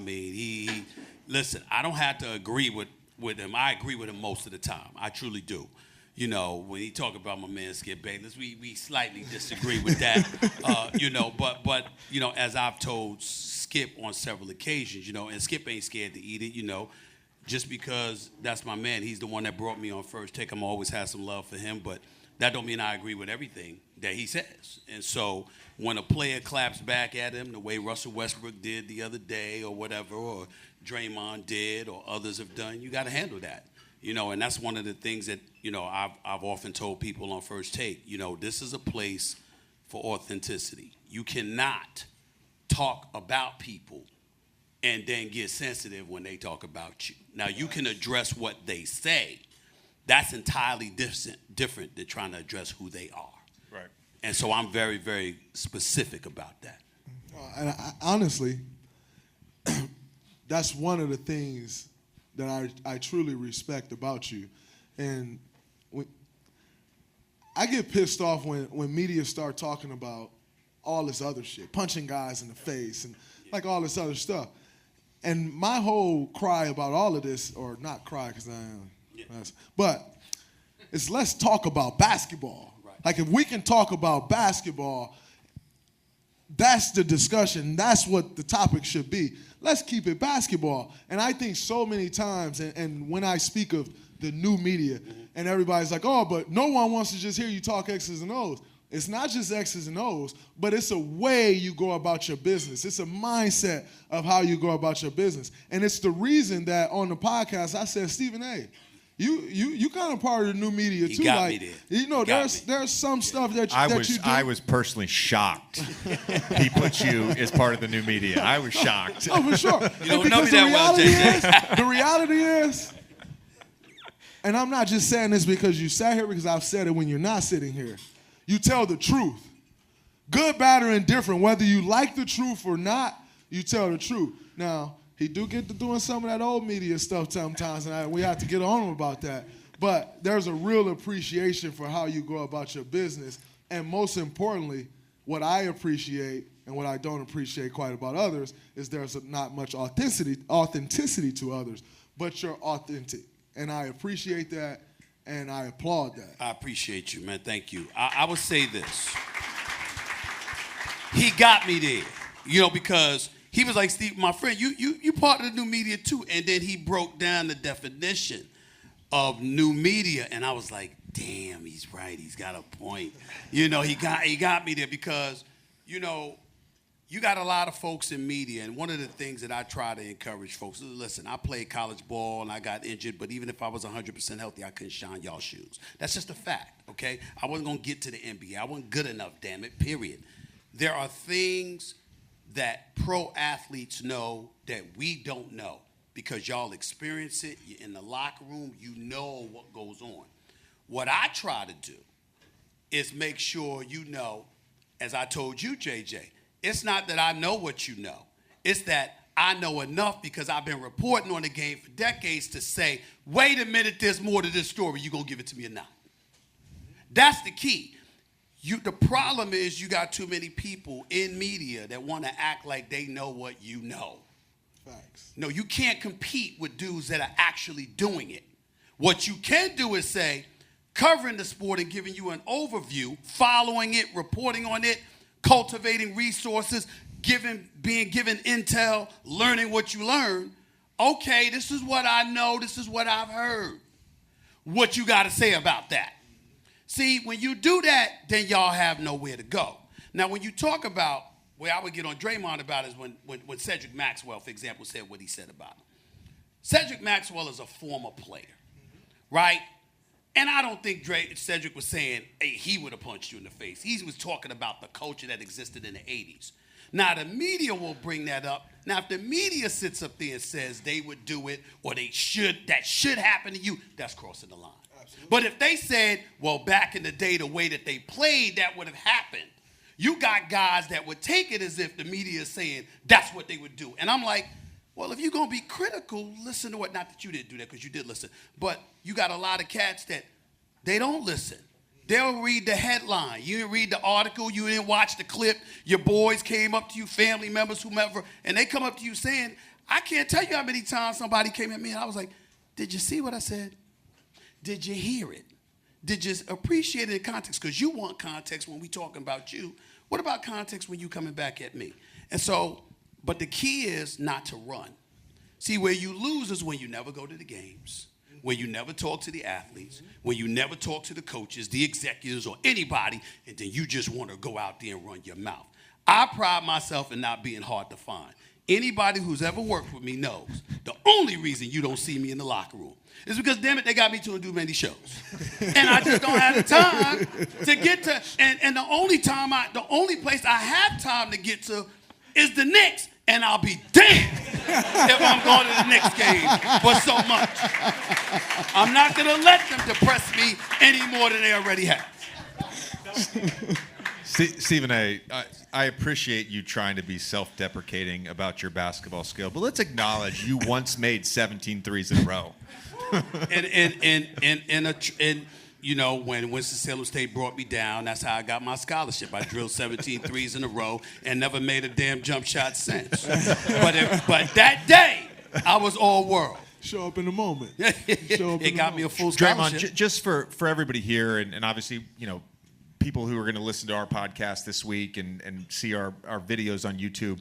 He listen. I don't have to agree with him. I agree with him most of the time. I truly do. When he talk about my man Skip Bayless, we slightly disagree with that. But as I've told Skip on several occasions, and Skip ain't scared to eat it, just because that's my man. He's the one that brought me on First Take. I'm always had some love for him, but that don't mean I agree with everything that he says. And so when a player claps back at him the way Russell Westbrook did the other day or whatever, or Draymond did or others have done, you got to handle that. And that's one of the things that, I've often told people on First Take, this is a place for authenticity. You cannot talk about people and then get sensitive when they talk about you. Now, you can address what they say. That's entirely different than trying to address who they are. Right. And so I'm very, very specific about that. And honestly, that's one of the things that I truly respect about you. And I get pissed off when media start talking about all this other shit, punching guys in the face and all this other stuff. And my whole cry about all of this, or not cry because I am, but it's let's talk about basketball. Right. Like, if we can talk about basketball, that's the discussion. That's what the topic should be. Let's keep it basketball. And I think so many times, and when I speak of the new media, and everybody's like, oh, but no one wants to just hear you talk X's and O's. It's not just X's and O's, but it's a way you go about your business. It's a mindset of how you go about your business. And it's the reason that on the podcast I said, Stephen A., you kind of part of the new media too. He got me there. You know, there's some stuff that you do. I was personally shocked. He put you as part of the new media. I was shocked. Oh, for sure. You don't know me that well, JJ. The reality is, and I'm not just saying this because you sat here, because I've said it when you're not sitting here. You tell the truth. Good, bad, or indifferent, whether you like the truth or not, you tell the truth. Now, he do get to doing some of that old media stuff sometimes, and we have to get on him about that. But there's a real appreciation for how you go about your business. And most importantly, what I appreciate and what I don't appreciate quite about others is there's not much authenticity to others, but you're authentic. And I appreciate that. And I applaud that. I appreciate you, man. Thank you. I would say this. He got me there, because he was like, Steve, my friend, you part of the new media too. And then he broke down the definition of new media, and I was like, damn, he's right. He's got a point. He got me there because, you got a lot of folks in media, and one of the things that I try to encourage folks is, listen, I played college ball and I got injured, but even if I was 100% healthy, I couldn't shine y'all shoes. That's just a fact, okay? I wasn't going to get to the NBA. I wasn't good enough, damn it, period. There are things that pro athletes know that we don't know because y'all experience it. You're in the locker room. You know what goes on. What I try to do is make sure you know, as I told you, JJ, it's not that I know what you know. It's that I know enough because I've been reporting on the game for decades to say, wait a minute, there's more to this story. You gonna give it to me or not? That's the key. The problem is you got too many people in media that want to act like they know what you know. Facts. No, you can't compete with dudes that are actually doing it. What you can do is say, covering the sport and giving you an overview, following it, reporting on it, cultivating resources, being given intel, learning what you learn. Okay, this is what I know. This is what I've heard. What you got to say about that? See, when you do that, then y'all have nowhere to go. Now, when you talk about, where I would get on Draymond about is when Cedric Maxwell, for example, said what he said about him. Cedric Maxwell is a former player, right? And I don't think Cedric was saying, hey, he would have punched you in the face. He was talking about the culture that existed in the 80s. Now, the media will bring that up. Now, if the media sits up there and says they would do it or that should happen to you, that's crossing the line. Absolutely. But if they said, well, back in the day, the way that they played, that would have happened, you got guys that would take it as if the media is saying that's what they would do. And I'm like, well, if you're going to be critical, listen to what, not that you didn't do that because you did listen, but you got a lot of cats that they don't listen. They'll read the headline. You didn't read the article. You didn't watch the clip. Your boys came up to you, family members, whomever, and they come up to you saying, I can't tell you how many times somebody came at me and I was like, did you see what I said? Did you hear it? Did you appreciate it in context? Because you want context when we talking about you. What about context when you coming back at me? And so, but the key is not to run. See, where you lose is when you never go to the games, when you never talk to the athletes, when you never talk to the coaches, the executives, or anybody, and then you just want to go out there and run your mouth. I pride myself in not being hard to find. Anybody who's ever worked with me knows the only reason you don't see me in the locker room is because, damn it, they got me to do many shows. And I just don't have the time to get to, and the only place I have time to get to is the Knicks, and I'll be damned if I'm going to the Knicks game for so much. I'm not going to let them depress me any more than they already have. Stephen A., I appreciate you trying to be self-deprecating about your basketball skill, but let's acknowledge you once made 17 threes in a row. And you know, when Winston-Salem State brought me down, that's how I got my scholarship. I drilled 17 threes in a row and never made a damn jump shot since. But that day, I was all world. Show up in the moment. It got me a full scholarship. Draymond, just for everybody here, and obviously, you know, people who are going to listen to our podcast this week and see our videos on YouTube,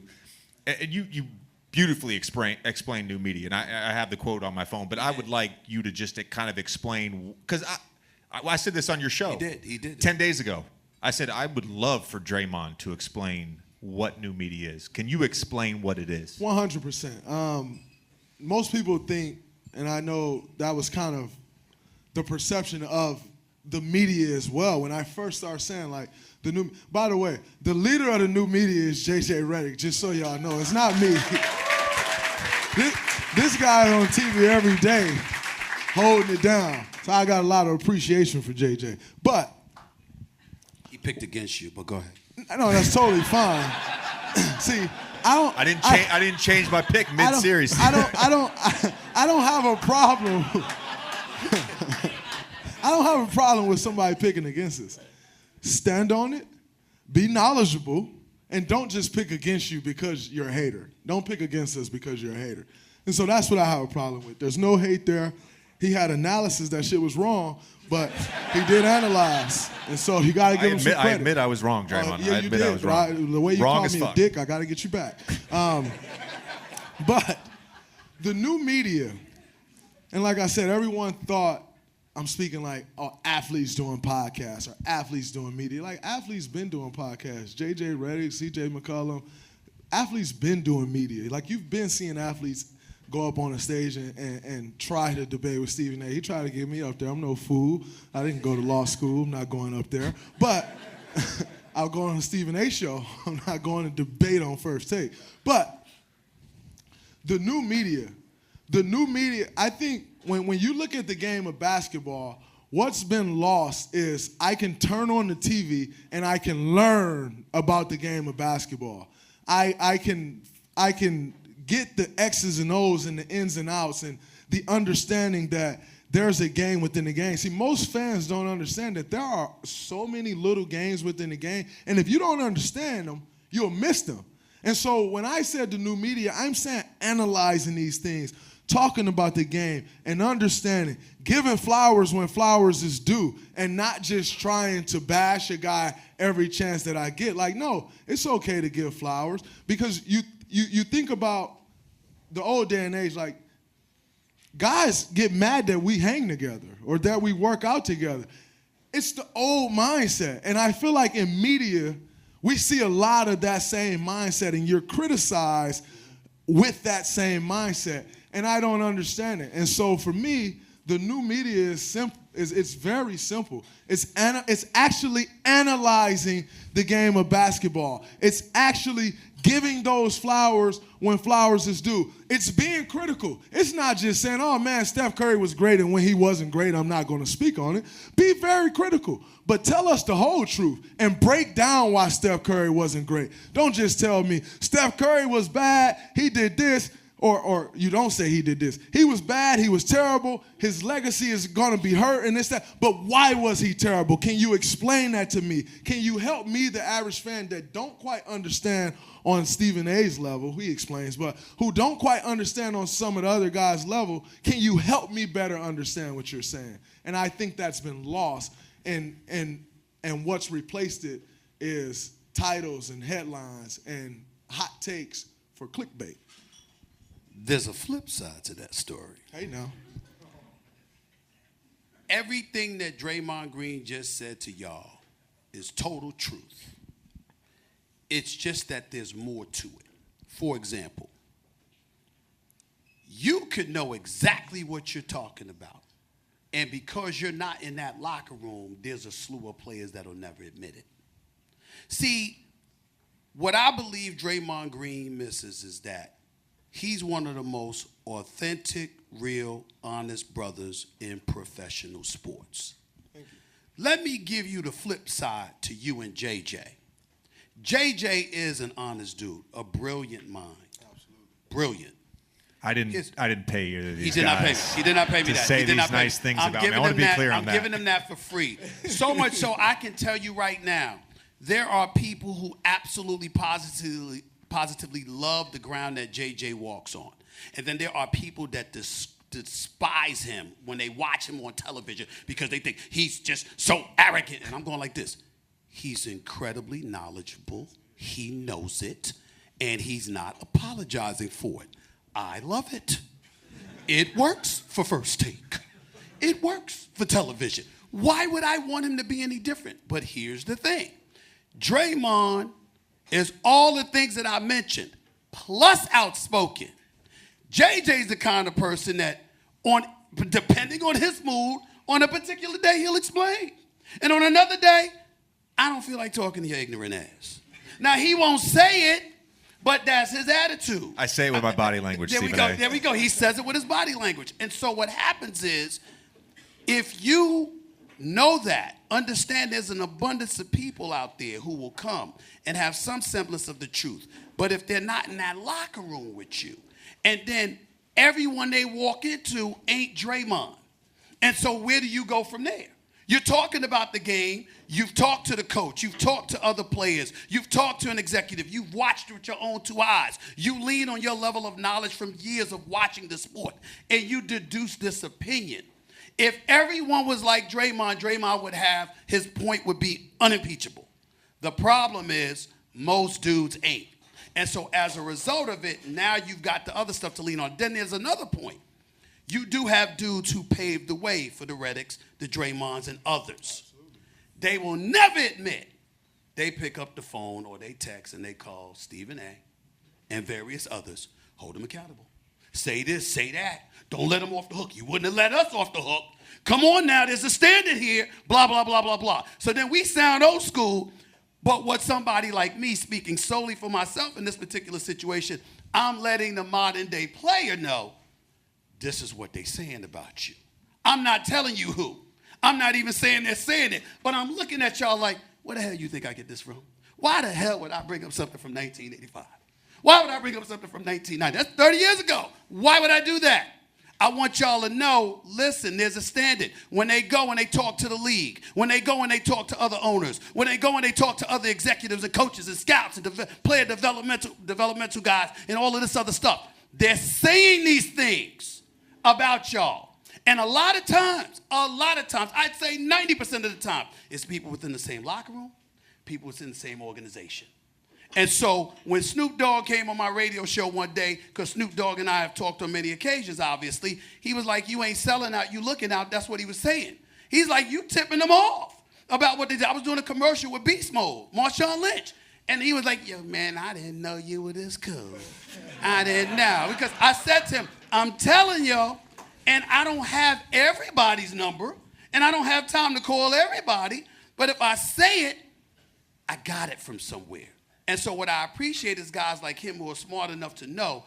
and you beautifully explain new media, and I have the quote on my phone, but I would like you to just kind of explain, because I said this on your show. He did. 10 days ago. I said I would love for Draymond to explain what new media is. Can you explain what it is? 100%. Most people think, and I know that was kind of the perception of the media as well. When I first started saying, like, by the way, the leader of the new media is JJ Redick, just so y'all know. It's not me. This guy on TV every day holding it down. So I got a lot of appreciation for JJ. But He picked against you, but go ahead. no, that's totally fine. See, I didn't change my pick mid-series. I don't have a problem. I don't have a problem with somebody picking against us. Stand on it, be knowledgeable, and don't just pick against you because you're a hater. Don't pick against us because you're a hater. And so that's what I have a problem with. There's no hate there. He had analysis that shit was wrong, but he did analyze. And so you got to give him some credit. I admit I was wrong, Draymond. Yeah, I admit I was wrong. The way you wrong called me a dick, I got to get you back. But the new media, and like I said, everyone thought I'm speaking like athletes doing podcasts or athletes doing media. Like, athletes been doing podcasts. JJ Redick, CJ McCollum, athletes been doing media. Like, you've been seeing athletes go up on a stage and try to debate with Stephen A. He tried to get me up there. I'm no fool. I didn't go to law school. I'm not going up there. But I'll go on a Stephen A. show. I'm not going to debate on First Take. But the new media, I think when you look at the game of basketball, what's been lost is I can turn on the TV and I can learn about the game of basketball. I can get the X's and O's and the ins and outs and the understanding that there's a game within the game. See, most fans don't understand that there are so many little games within the game, and if you don't understand them, you'll miss them. And so when I said the new media, I'm saying analyzing these things, talking about the game and understanding, giving flowers when flowers is due, and not just trying to bash a guy every chance that I get. Like, no, it's okay to give flowers, because you think about the old day and age, like, guys get mad that we hang together or that we work out together. It's the old mindset. And I feel like in media, we see a lot of that same mindset, and you're criticized with that same mindset. And I don't understand it. And so for me, the new media is simple. It's very simple. It's actually analyzing the game of basketball. It's actually giving those flowers when flowers is due. It's being critical. It's not just saying, oh, man, Steph Curry was great, and when he wasn't great, I'm not going to speak on it. Be very critical. But tell us the whole truth and break down why Steph Curry wasn't great. Don't just tell me Steph Curry was bad, he did this. Or you don't say he did this. He was bad, he was terrible, his legacy is going to be hurt and this, that. But why was he terrible? Can you explain that to me? Can you help me, the average fan that don't quite understand on Stephen A's level, he explains, but who don't quite understand on some of the other guys' level, can you help me better understand what you're saying? And I think that's been lost, and what's replaced it is titles and headlines and hot takes for clickbait. There's a flip side to that story. Hey, now. Everything that Draymond Green just said to y'all is total truth. It's just that there's more to it. For example, you could know exactly what you're talking about, and because you're not in that locker room, there's a slew of players that'll never admit it. See, what I believe Draymond Green misses is that he's one of the most authentic, real, honest brothers in professional sports. Let me give you the flip side to you and JJ. JJ is an honest dude, a brilliant mind. Absolutely. Brilliant. I didn't pay either of these He did not pay me. He did not pay me to that. say He did these not pay nice me. things I'm about me. I giving want to him be clear on I'm that. giving him that for free. So much so I can tell you right now, there are people who absolutely positively love the ground that JJ walks on. And then there are people that despise him when they watch him on television because they think he's just so arrogant. And I'm going like this. He's incredibly knowledgeable. He knows it, and he's not apologizing for it. I love it. It works for First Take. It works for television. Why would I want him to be any different? But here's the thing. Draymond is all the things that I mentioned, plus outspoken. JJ's the kind of person that, depending on his mood, on a particular day, he'll explain. And on another day, I don't feel like talking to your ignorant ass. Now, he won't say it, but that's his attitude. I say it with my body language, There we Stephen go. A. There we go. He says it with his body language. And so what happens is, if you know that, understand there's an abundance of people out there who will come and have some semblance of the truth. But if they're not in that locker room with you, and then everyone they walk into ain't Draymond. And so where do you go from there? You're talking about the game. You've talked to the coach. You've talked to other players. You've talked to an executive. You've watched with your own two eyes. You lean on your level of knowledge from years of watching the sport, and you deduce this opinion. If everyone was like Draymond, Draymond would have, his point would be unimpeachable. The problem is most dudes ain't. And so as a result of it, now you've got the other stuff to lean on. Then there's another point. You do have dudes who paved the way for the Reddicks, the Draymonds, and others. Absolutely. They will never admit they pick up the phone or they text and they call Stephen A. and various others, hold them accountable. Say this, say that. Don't let them off the hook. You wouldn't have let us off the hook. Come on now, there's a standard here, blah, blah, blah, blah, blah. So then we sound old school, but what somebody like me, speaking solely for myself in this particular situation, I'm letting the modern day player know, this is what they're saying about you. I'm not telling you who. I'm not even saying they're saying it, but I'm looking at y'all like, where the hell you think I get this from? Why the hell would I bring up something from 1985? Why would I bring up something from 1990? That's 30 years ago. Why would I do that? I want y'all to know, listen, there's a standard. When they go and they talk to the league, when they go and they talk to other owners, when they go and they talk to other executives and coaches and scouts and player developmental guys and all of this other stuff, they're saying these things about y'all. And a lot of times, I'd say 90% of the time, it's people within the same locker room, people within the same organization. And so when Snoop Dogg came on my radio show one day, because Snoop Dogg and I have talked on many occasions, obviously, he was like, you ain't selling out, you looking out. That's what he was saying. He's like, you tipping them off about what they did. I was doing a commercial with Beast Mode, Marshawn Lynch. And he was like, yo, man, I didn't know you were this cool. I didn't know. Because I said to him, I'm telling y'all, and I don't have everybody's number, and I don't have time to call everybody, but if I say it, I got it from somewhere. And so what I appreciate is guys like him who are smart enough to know,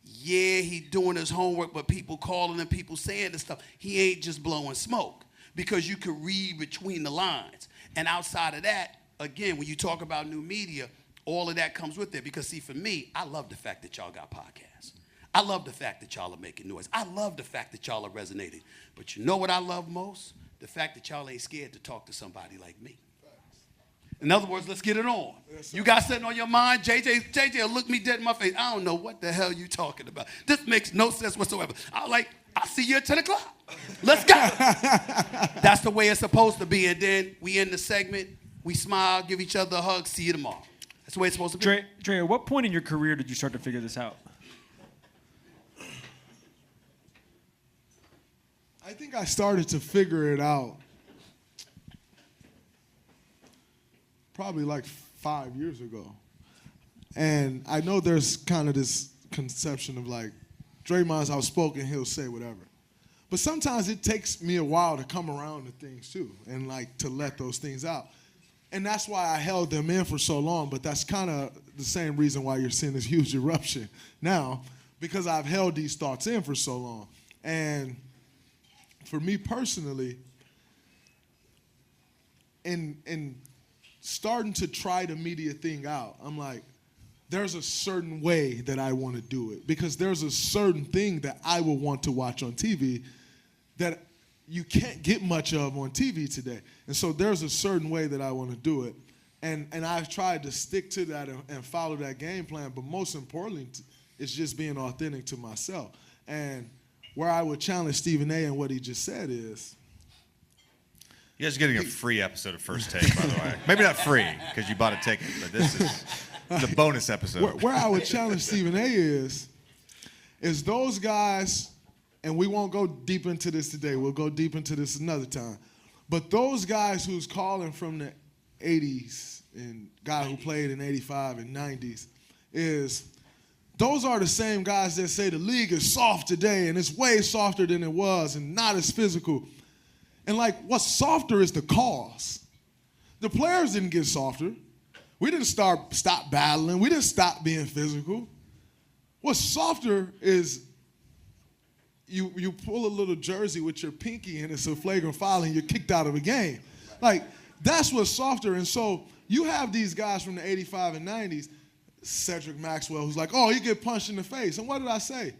yeah, he's doing his homework, but people calling and people saying this stuff, he ain't just blowing smoke, because you can read between the lines. And outside of that, again, when you talk about new media, all of that comes with it. Because, see, for me, I love the fact that y'all got podcasts. I love the fact that y'all are making noise. I love the fact that y'all are resonating. But you know what I love most? The fact that y'all ain't scared to talk to somebody like me. In other words, let's get it on. Yes, you got something on your mind? JJ will look me dead in my face. I don't know what the hell you talking about. This makes no sense whatsoever. I'll see you at 10 o'clock. Let's go. That's the way it's supposed to be. And then we end the segment. We smile, give each other a hug, see you tomorrow. That's the way it's supposed to be. Dray, at what point in your career did you start to figure this out? I think I started to figure it out probably like 5 years ago. And I know there's kind of this conception of like, Draymond's outspoken, he'll say whatever. But sometimes it takes me a while to come around to things too, and like to let those things out. And that's why I held them in for so long, but that's kind of the same reason why you're seeing this huge eruption now, because I've held these thoughts in for so long. And for me personally, in starting to try the media thing out, I'm like, there's a certain way that I want to do it, because there's a certain thing that I will want to watch on TV that you can't get much of on TV today. And so there's a certain way that I want to do it. And I've tried to stick to that and follow that game plan, but most importantly, it's just being authentic to myself. And where I would challenge Stephen A. and what he just said is, You guys are getting a free episode of First Take, by the way. Maybe not free because you bought a ticket, but this is the bonus episode. Where I would challenge Stephen A. is those guys, and we won't go deep into this today. We'll go deep into this another time. But those guys who's calling from the 80s and guy who played in 85 and 90s those are the same guys that say the league is soft today and it's way softer than it was and not as physical. And like, what's softer is the cause. The players didn't get softer. We didn't stop battling. We didn't stop being physical. What's softer is you pull a little jersey with your pinky and it's a flagrant foul and you're kicked out of a game. Like, that's what's softer. And so you have these guys from the 85 and 90s, Cedric Maxwell, who's like, oh, he get punched in the face. And what did I say?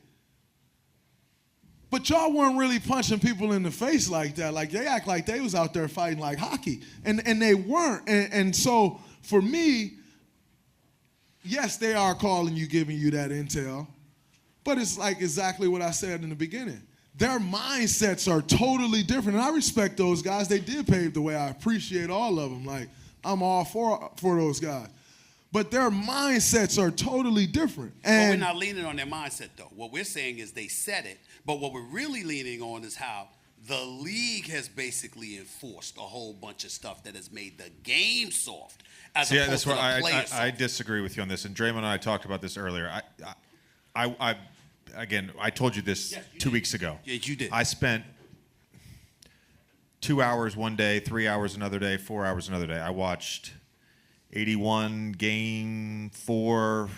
But y'all weren't really punching people in the face like that. Like, they act like they was out there fighting like hockey. And they weren't. And so for me, yes, they are calling you, giving you that intel. But it's like exactly what I said in the beginning. Their mindsets are totally different. And I respect those guys. They did pave the way. I appreciate all of them. Like, I'm all for those guys. But their mindsets are totally different. And we're not leaning on their mindset, though. What we're saying is they said it, but what we're really leaning on is how the league has basically enforced a whole bunch of stuff that has made the game soft. Yeah, that's where I disagree with you on this. And Draymond and I talked about this earlier. I told you this 2 weeks ago. Yeah, you did. I spent 2 hours one day, 3 hours another day, 4 hours another day. I watched 81 Game 4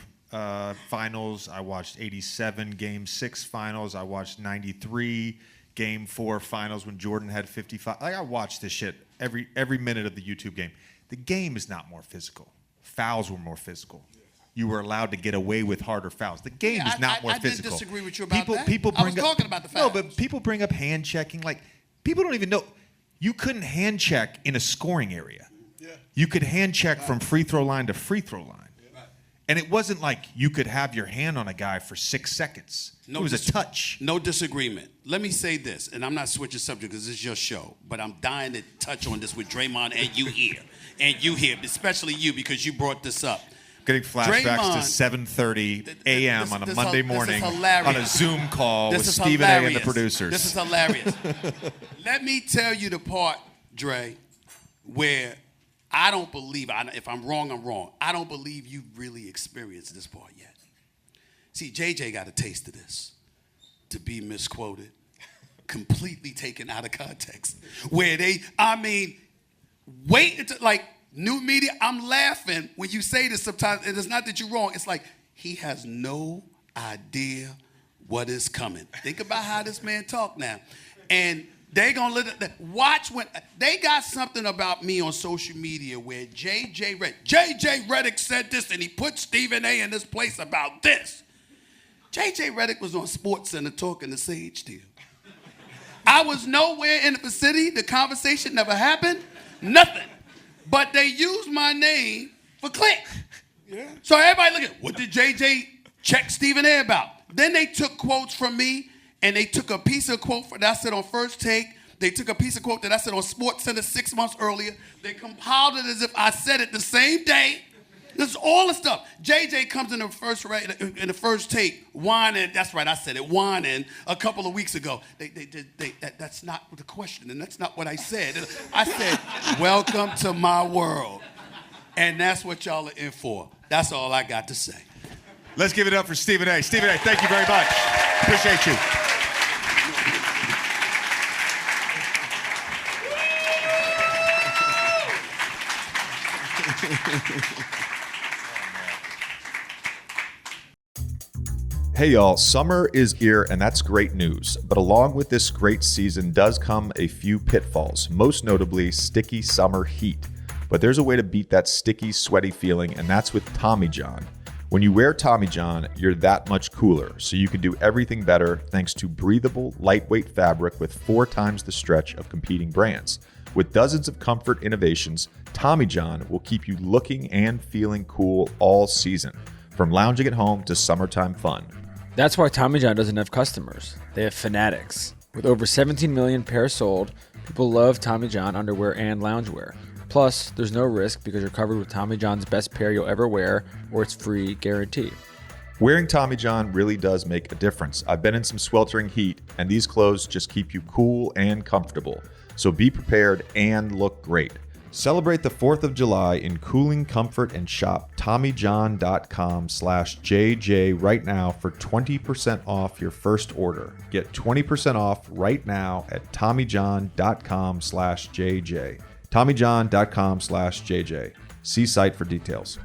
finals. I watched 87 Game 6 finals. I watched 93 Game 4 finals when Jordan had 55. Like, I watched this shit every minute of the YouTube game. The game is not more physical. Fouls were more physical. You were allowed to get away with harder fouls. The game is not more physical. I didn't disagree with you about that. I was talking about the fouls. No, but people bring up hand checking. Like, people don't even know. You couldn't hand check in a scoring area. Yeah. You could hand check from free throw line to free throw line. Yeah. And it wasn't like you could have your hand on a guy for 6 seconds. It was a touch. No disagreement. Let me say this, and I'm not switching subject because this is your show, but I'm dying to touch on this with Draymond and you here. And you here, especially you, because you brought this up. Getting flashbacks to 7:30 a.m. on a Monday morning on a Zoom call with Stephen A. and the producers. This is hilarious. Let me tell you the part, Dre, where I don't believe, if I'm wrong, I'm wrong. I don't believe you really experienced this part yet. See, JJ got a taste of this, to be misquoted, completely taken out of context. Where wait until, like, new media, I'm laughing when you say this sometimes, and it's not that you're wrong. It's like, he has no idea what is coming. Think about how this man talk now. And they gonna watch when they got something about me on social media where JJ Redick said this and he put Stephen A. in this place about this. JJ Redick was on SportsCenter talking to Sage Steele. I was nowhere in the vicinity. The conversation never happened. Nothing. But they used my name for click. Yeah. So everybody look at, what did JJ check Stephen A. about? Then they took quotes from me, and they took a piece of quote that I said on First Take. They took a piece of quote that I said on SportsCenter 6 months earlier. They compiled it as if I said it the same day. This is all the stuff. JJ comes in the first take, whining. That's right, I said it, whining a couple of weeks ago. That's not the question, and that's not what I said. I said, welcome to my world. And that's what y'all are in for. That's all I got to say. Let's give it up for Stephen A. Stephen A., thank you very much. Appreciate you. Hey y'all, summer is here and that's great news. But along with this great season does come a few pitfalls, most notably sticky summer heat. But there's a way to beat that sticky, sweaty feeling, and that's with Tommy John. When you wear Tommy John, you're that much cooler, so you can do everything better thanks to breathable, lightweight fabric with 4 times the stretch of competing brands. With dozens of comfort innovations, Tommy John will keep you looking and feeling cool all season, from lounging at home to summertime fun. That's why Tommy John doesn't have customers. They have fanatics. With over 17 million pairs sold, people love Tommy John underwear and loungewear. Plus, there's no risk because you're covered with Tommy John's best pair you'll ever wear, or it's free guarantee. Wearing Tommy John really does make a difference. I've been in some sweltering heat, and these clothes just keep you cool and comfortable. So be prepared and look great. Celebrate the 4th of July in cooling comfort and shop TommyJohn.com/JJ right now for 20% off your first order. Get 20% off right now at TommyJohn.com/JJ. TommyJohn.com/JJ. See site for details.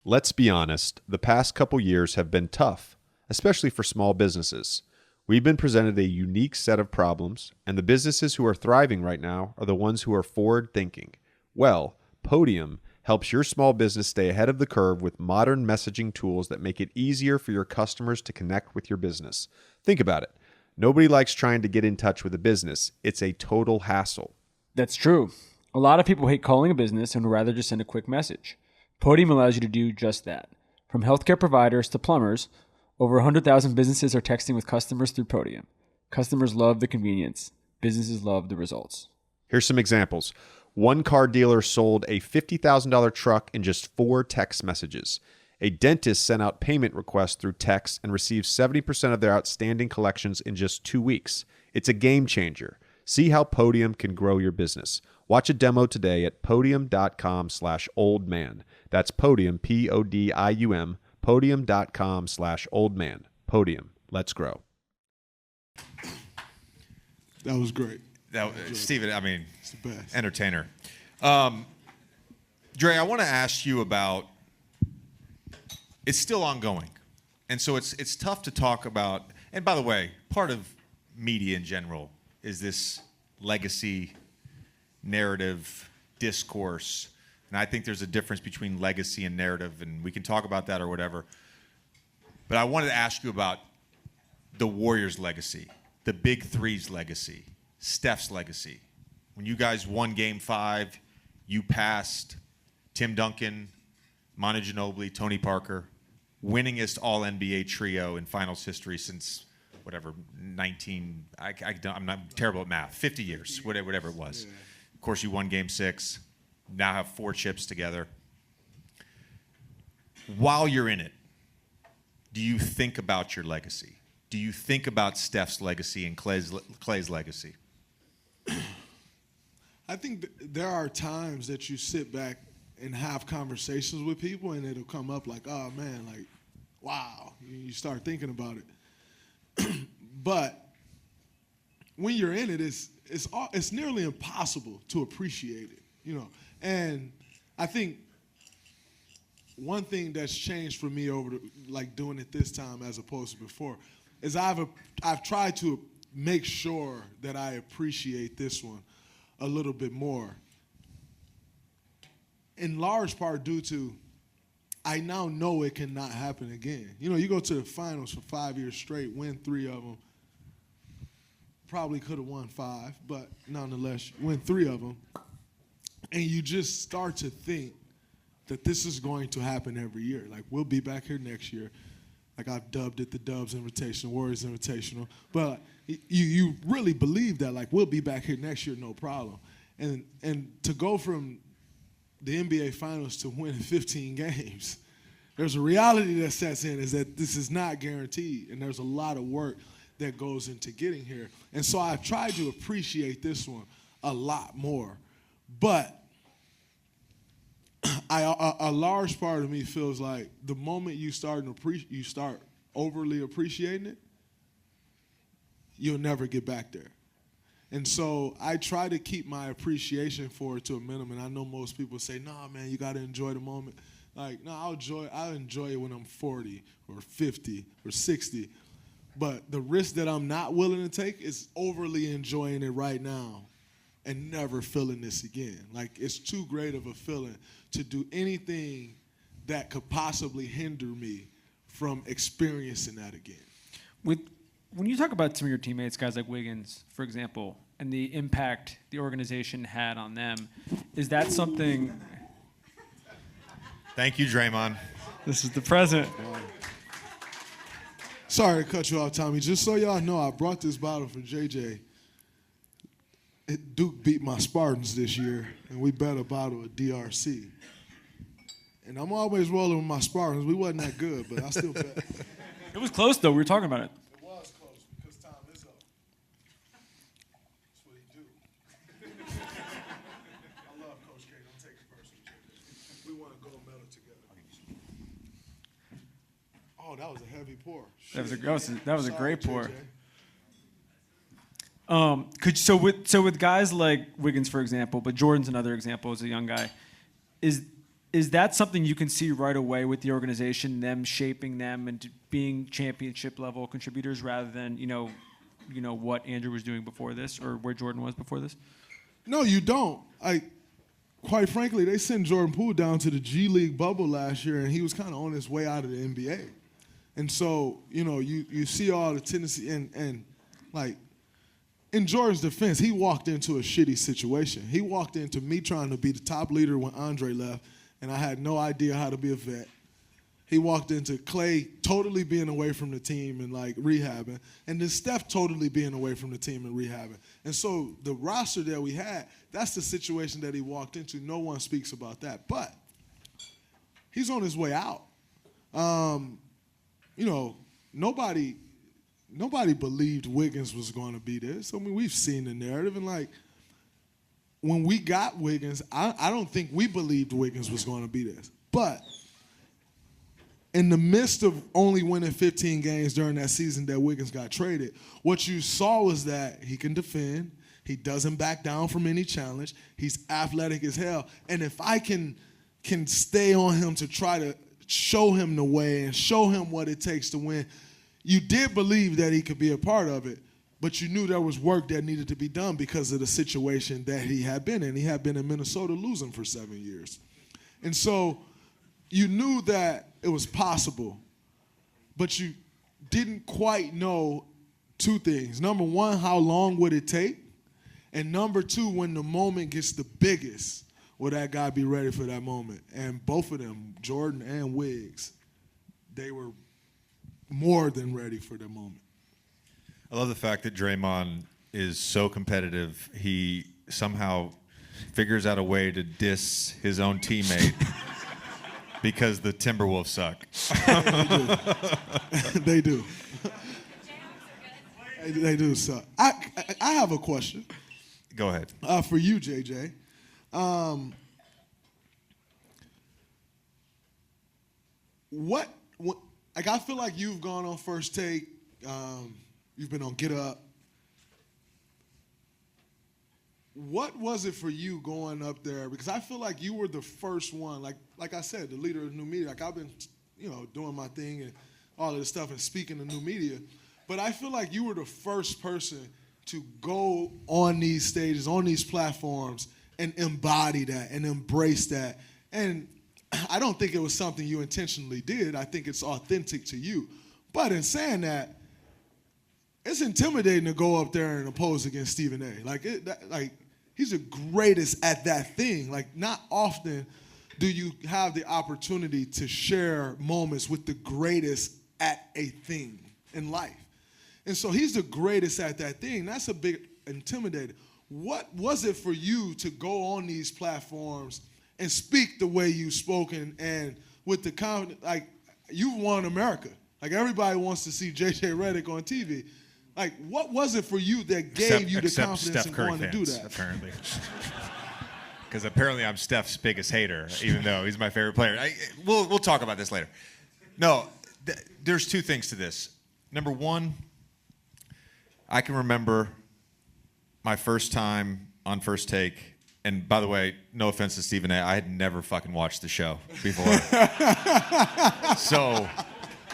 Let's be honest, the past couple years have been tough, especially for small businesses. We've been presented a unique set of problems, and the businesses who are thriving right now are the ones who are forward-thinking. Well, Podium helps your small business stay ahead of the curve with modern messaging tools that make it easier for your customers to connect with your business. Think about it. Nobody likes trying to get in touch with a business. It's a total hassle. That's true. A lot of people hate calling a business and would rather just send a quick message. Podium allows you to do just that. From healthcare providers to plumbers, over 100,000 businesses are texting with customers through Podium. Customers love the convenience. Businesses love the results. Here's some examples. One car dealer sold a $50,000 truck in just 4 text messages. A dentist sent out payment requests through text and received 70% of their outstanding collections in just 2 weeks. It's a game changer. See how Podium can grow your business. Watch a demo today at podium.com/oldman. That's Podium, Podium, podium.com/oldman. Podium. Let's grow. That was great. Steven, I mean, It's the best. entertainer. Dre, I want to ask you about, it's still ongoing. And so it's tough to talk about. And by the way, part of media in general is this legacy narrative discourse. And I think there's a difference between legacy and narrative, and we can talk about that or whatever. But I wanted to ask you about the Warriors' legacy, the Big Three's legacy, Steph's legacy. When you guys won Game 5, you passed Tim Duncan, Manu Ginobili, Tony Parker, winningest All-NBA trio in finals history since whatever, I'm not terrible at math, 50 years, whatever it was. Yeah. Of course, you won Game 6, now have 4 chips together. While you're in it, do you think about your legacy? Do you think about Steph's legacy and Klay's legacy? I think there are times that you sit back and have conversations with people, and it'll come up like, oh, man, like, wow. You start thinking about it. But when you're in it, it's nearly impossible to appreciate it, you know. And I think one thing that's changed for me over doing it this time as opposed to before is I've tried to make sure that I appreciate this one a little bit more. In large part due to I now know it cannot happen again. You know, you go to the finals for 5 years straight, win 3 of them. Probably could have won 5, but nonetheless, win 3 of them. And you just start to think that this is going to happen every year. Like, we'll be back here next year. Like, I've dubbed it the Dubs Invitational, Warriors Invitational. But you really believe that, like, we'll be back here next year, no problem. And to go from the NBA Finals to win 15 games, there's a reality that sets in is that this is not guaranteed, and there's a lot of work that goes into getting here. And so I've tried to appreciate this one a lot more. But a large part of me feels like the moment you start overly appreciating it, you'll never get back there. And so I try to keep my appreciation for it to a minimum. And I know most people say, nah, man, you got to enjoy the moment. Like, no, I'll enjoy it when I'm 40 or 50 or 60. But the risk that I'm not willing to take is overly enjoying it right now and never feeling this again. Like, it's too great of a feeling to do anything that could possibly hinder me from experiencing that again. When you talk about some of your teammates, guys like Wiggins, for example, and the impact the organization had on them, is that something? Thank you, Draymond. This is the present. Sorry to cut you off, Tommy. Just so y'all know, I brought this bottle for JJ. Duke beat my Spartans this year, and we bet a bottle of DRC. And I'm always rolling with my Spartans. We wasn't that good, but I still bet. It was close, though. We were talking about it. It was close because time is up. That's what he do. I love Coach K. Don't take it personal, JJ. We want to gold medal together. Oh, that was a heavy pour. That was a great pour. JJ. So with guys like Wiggins, for example, but Jordan's another example as a young guy, is that something you can see right away with the organization, them shaping them into being championship level contributors rather than what Andrew was doing before this or where Jordan was before this? No, you don't. Quite frankly, they sent Jordan Poole down to the G League bubble last year, and he was kind of on his way out of the NBA. And so, you see all the tendency and in Jordan's defense, he walked into a shitty situation. He walked into me trying to be the top leader when Andre left, and I had no idea how to be a vet. He walked into Klay totally being away from the team and rehabbing, and then Steph totally being away from the team and rehabbing. And so the roster that we had, that's the situation that he walked into. No one speaks about that. But he's on his way out. Nobody believed Wiggins was going to be this. I mean, we've seen the narrative, and when we got Wiggins, I don't think we believed Wiggins was going to be this. But in the midst of only winning 15 games during that season that Wiggins got traded, what you saw was that he can defend, he doesn't back down from any challenge, he's athletic as hell, and if I can stay on him to try to show him the way and show him what it takes to win, you did believe that he could be a part of it, but you knew there was work that needed to be done because of the situation that he had been in. He had been in Minnesota losing for 7 years. And so you knew that it was possible, but you didn't quite know two things. Number one, how long would it take? And number two, when the moment gets the biggest, will that guy be ready for that moment? And both of them, Jordan and Wiggs, they were more than ready for the moment. I love the fact that Draymond is so competitive, he somehow figures out a way to diss his own teammate because the Timberwolves suck. They do. They do suck. I have a question. Go ahead. For you, JJ. I feel like you've gone on First Take. You've been on Get Up. What was it for you going up there? Because I feel like you were the first one. Like I said, the leader of new media. I've been, doing my thing and all of this stuff and speaking to new media. But I feel like you were the first person to go on these stages, on these platforms, and embody that and embrace that. And I don't think it was something you intentionally did. I think it's authentic to you. But in saying that, it's intimidating to go up there and oppose against Stephen A. He's the greatest at that thing. Not often do you have the opportunity to share moments with the greatest at a thing in life. And so he's the greatest at that thing. That's a big intimidator. What was it for you to go on these platforms and speak the way you've spoken and with the confidence? You've won America. Everybody wants to see JJ Redick on TV. What was it for you that gave you the confidence in going to do that? Apparently. Because apparently I'm Steph's biggest hater, even though he's my favorite player. We'll talk about this later. No, there's two things to this. Number one, I can remember my first time on First Take, and by the way, no offense to Stephen A., I had never fucking watched the show before. So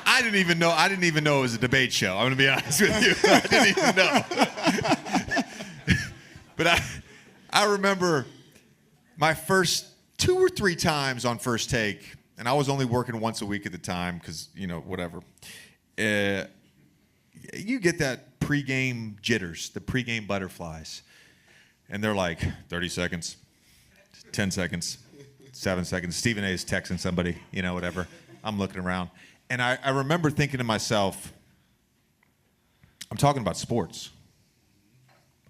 I didn't even know it was a debate show. I'm going to be honest with you. I didn't even know. But I remember my first 2 or 3 times on First Take, and I was only working once a week at the time because, whatever. You get that pregame jitters, the pregame butterflies. And they're like, 30 seconds, 10 seconds, 7 seconds. Stephen A. is texting somebody, whatever. I'm looking around. And I remember thinking to myself, I'm talking about sports.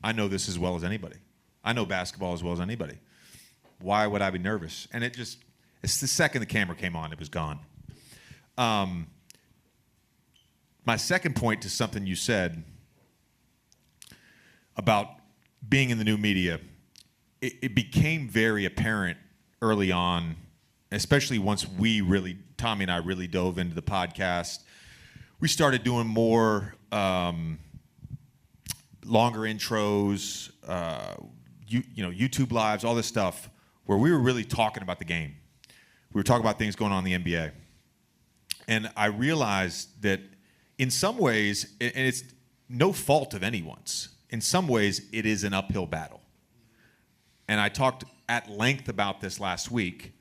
I know this as well as anybody. I know basketball as well as anybody. Why would I be nervous? And it's the second the camera came on, it was gone. My second point to something you said about being in the new media, it became very apparent early on, especially once Tommy and I really dove into the podcast. We started doing more longer intros, YouTube lives, all this stuff, where we were really talking about the game. We were talking about things going on in the NBA. And I realized that in some ways, and it's no fault of anyone's, in some ways, it is an uphill battle. And I talked at length about this last week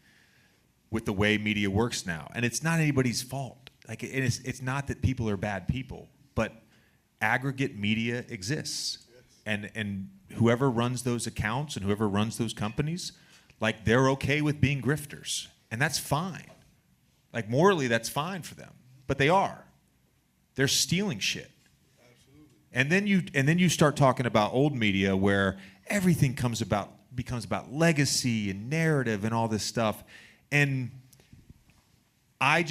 with the way media works now. And it's not anybody's fault. Like, it's not that people are bad people, but aggregate media exists. And whoever runs those accounts and whoever runs those companies, like, they're okay with being grifters. And that's fine. Like, morally, that's fine for them. But they are. They're stealing shit. Absolutely. And then you start talking about old media where everything becomes about legacy and narrative and all this stuff. And I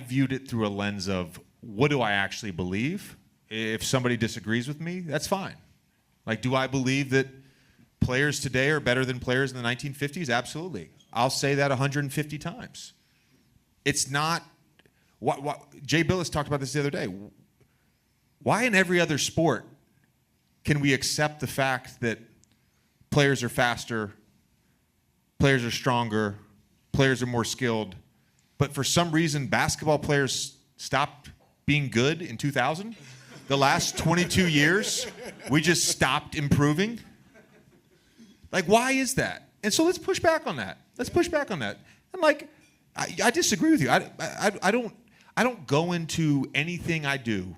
viewed it through a lens of, what do I actually believe? If somebody disagrees with me, that's fine. Like, do I believe that players today are better than players in the 1950s? Absolutely. I'll say that 150 times. It's not what Jay Billis talked about this the other day. Why in every other sport can we accept the fact that players are faster, players are stronger, players are more skilled, but for some reason basketball players stopped being good in 2000? The last 22 years, we just stopped improving? Like, why is that? And so let's push back on that. And like, I disagree with you. I don't go into anything I do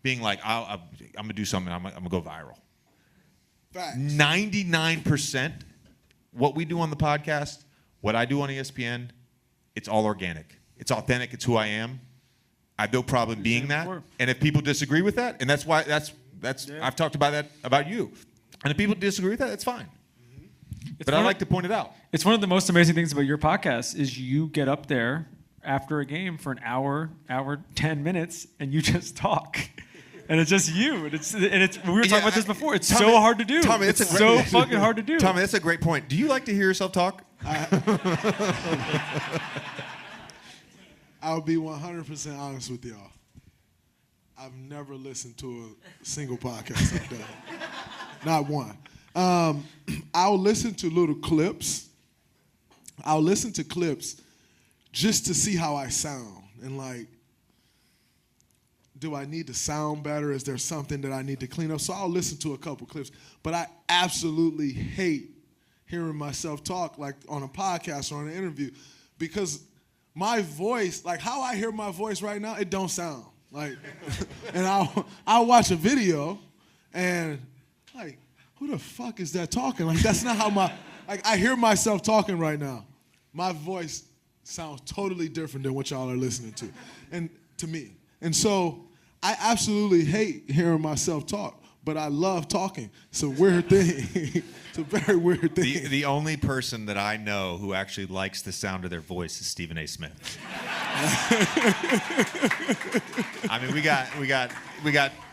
being like, I'm going to do something, I'm going to go viral. Facts. 99% what we do on the podcast, what I do on ESPN, it's all organic. It's authentic. It's who I am. I have no problem being that. And if people disagree with that, and that's why I've talked about that about you. And if people disagree with that, it's fine. But I like to point it out. It's one of the most amazing things about your podcast is you get up there after a game for an hour, 10 minutes, and you just talk. And it's just you. And we were talking about this before. It's Tommy, so hard to do. Tommy, it's so fucking hard to do. Tommy, that's a great point. Do you like to hear yourself talk? I'll be 100% honest with y'all. I've never listened to a single podcast I've done. Not one. I'll listen to little clips. I'll listen to clips just to see how I sound. And like, do I need to sound better? Is there something that I need to clean up? So I'll listen to a couple clips. But I absolutely hate hearing myself talk like on a podcast or on an interview, because my voice, like how I hear my voice right now, it don't sound like. And I'll watch a video and like, who the fuck is that talking? Like, that's not how I hear myself talking right now. My voice sounds totally different than what y'all are listening to, and to me. And so I absolutely hate hearing myself talk, but I love talking. It's a weird thing. It's a very weird thing. The only person that I know who actually likes the sound of their voice is Stephen A. Smith. I mean, we got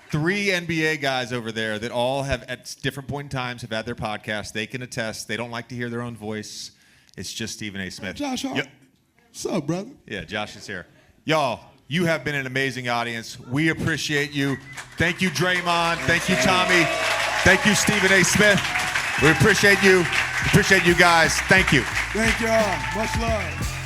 3 NBA guys over there that all have, at different point in times, have had their podcasts. They can attest. They don't like to hear their own voice. It's just Stephen A. Smith. Josh, what's up, brother? Yeah, Josh is here. Y'all, you have been an amazing audience. We appreciate you. Thank you, Draymond. Thank you, Tommy. Thank you, Stephen A. Smith. We appreciate you. Appreciate you guys. Thank you. Thank y'all. Much love.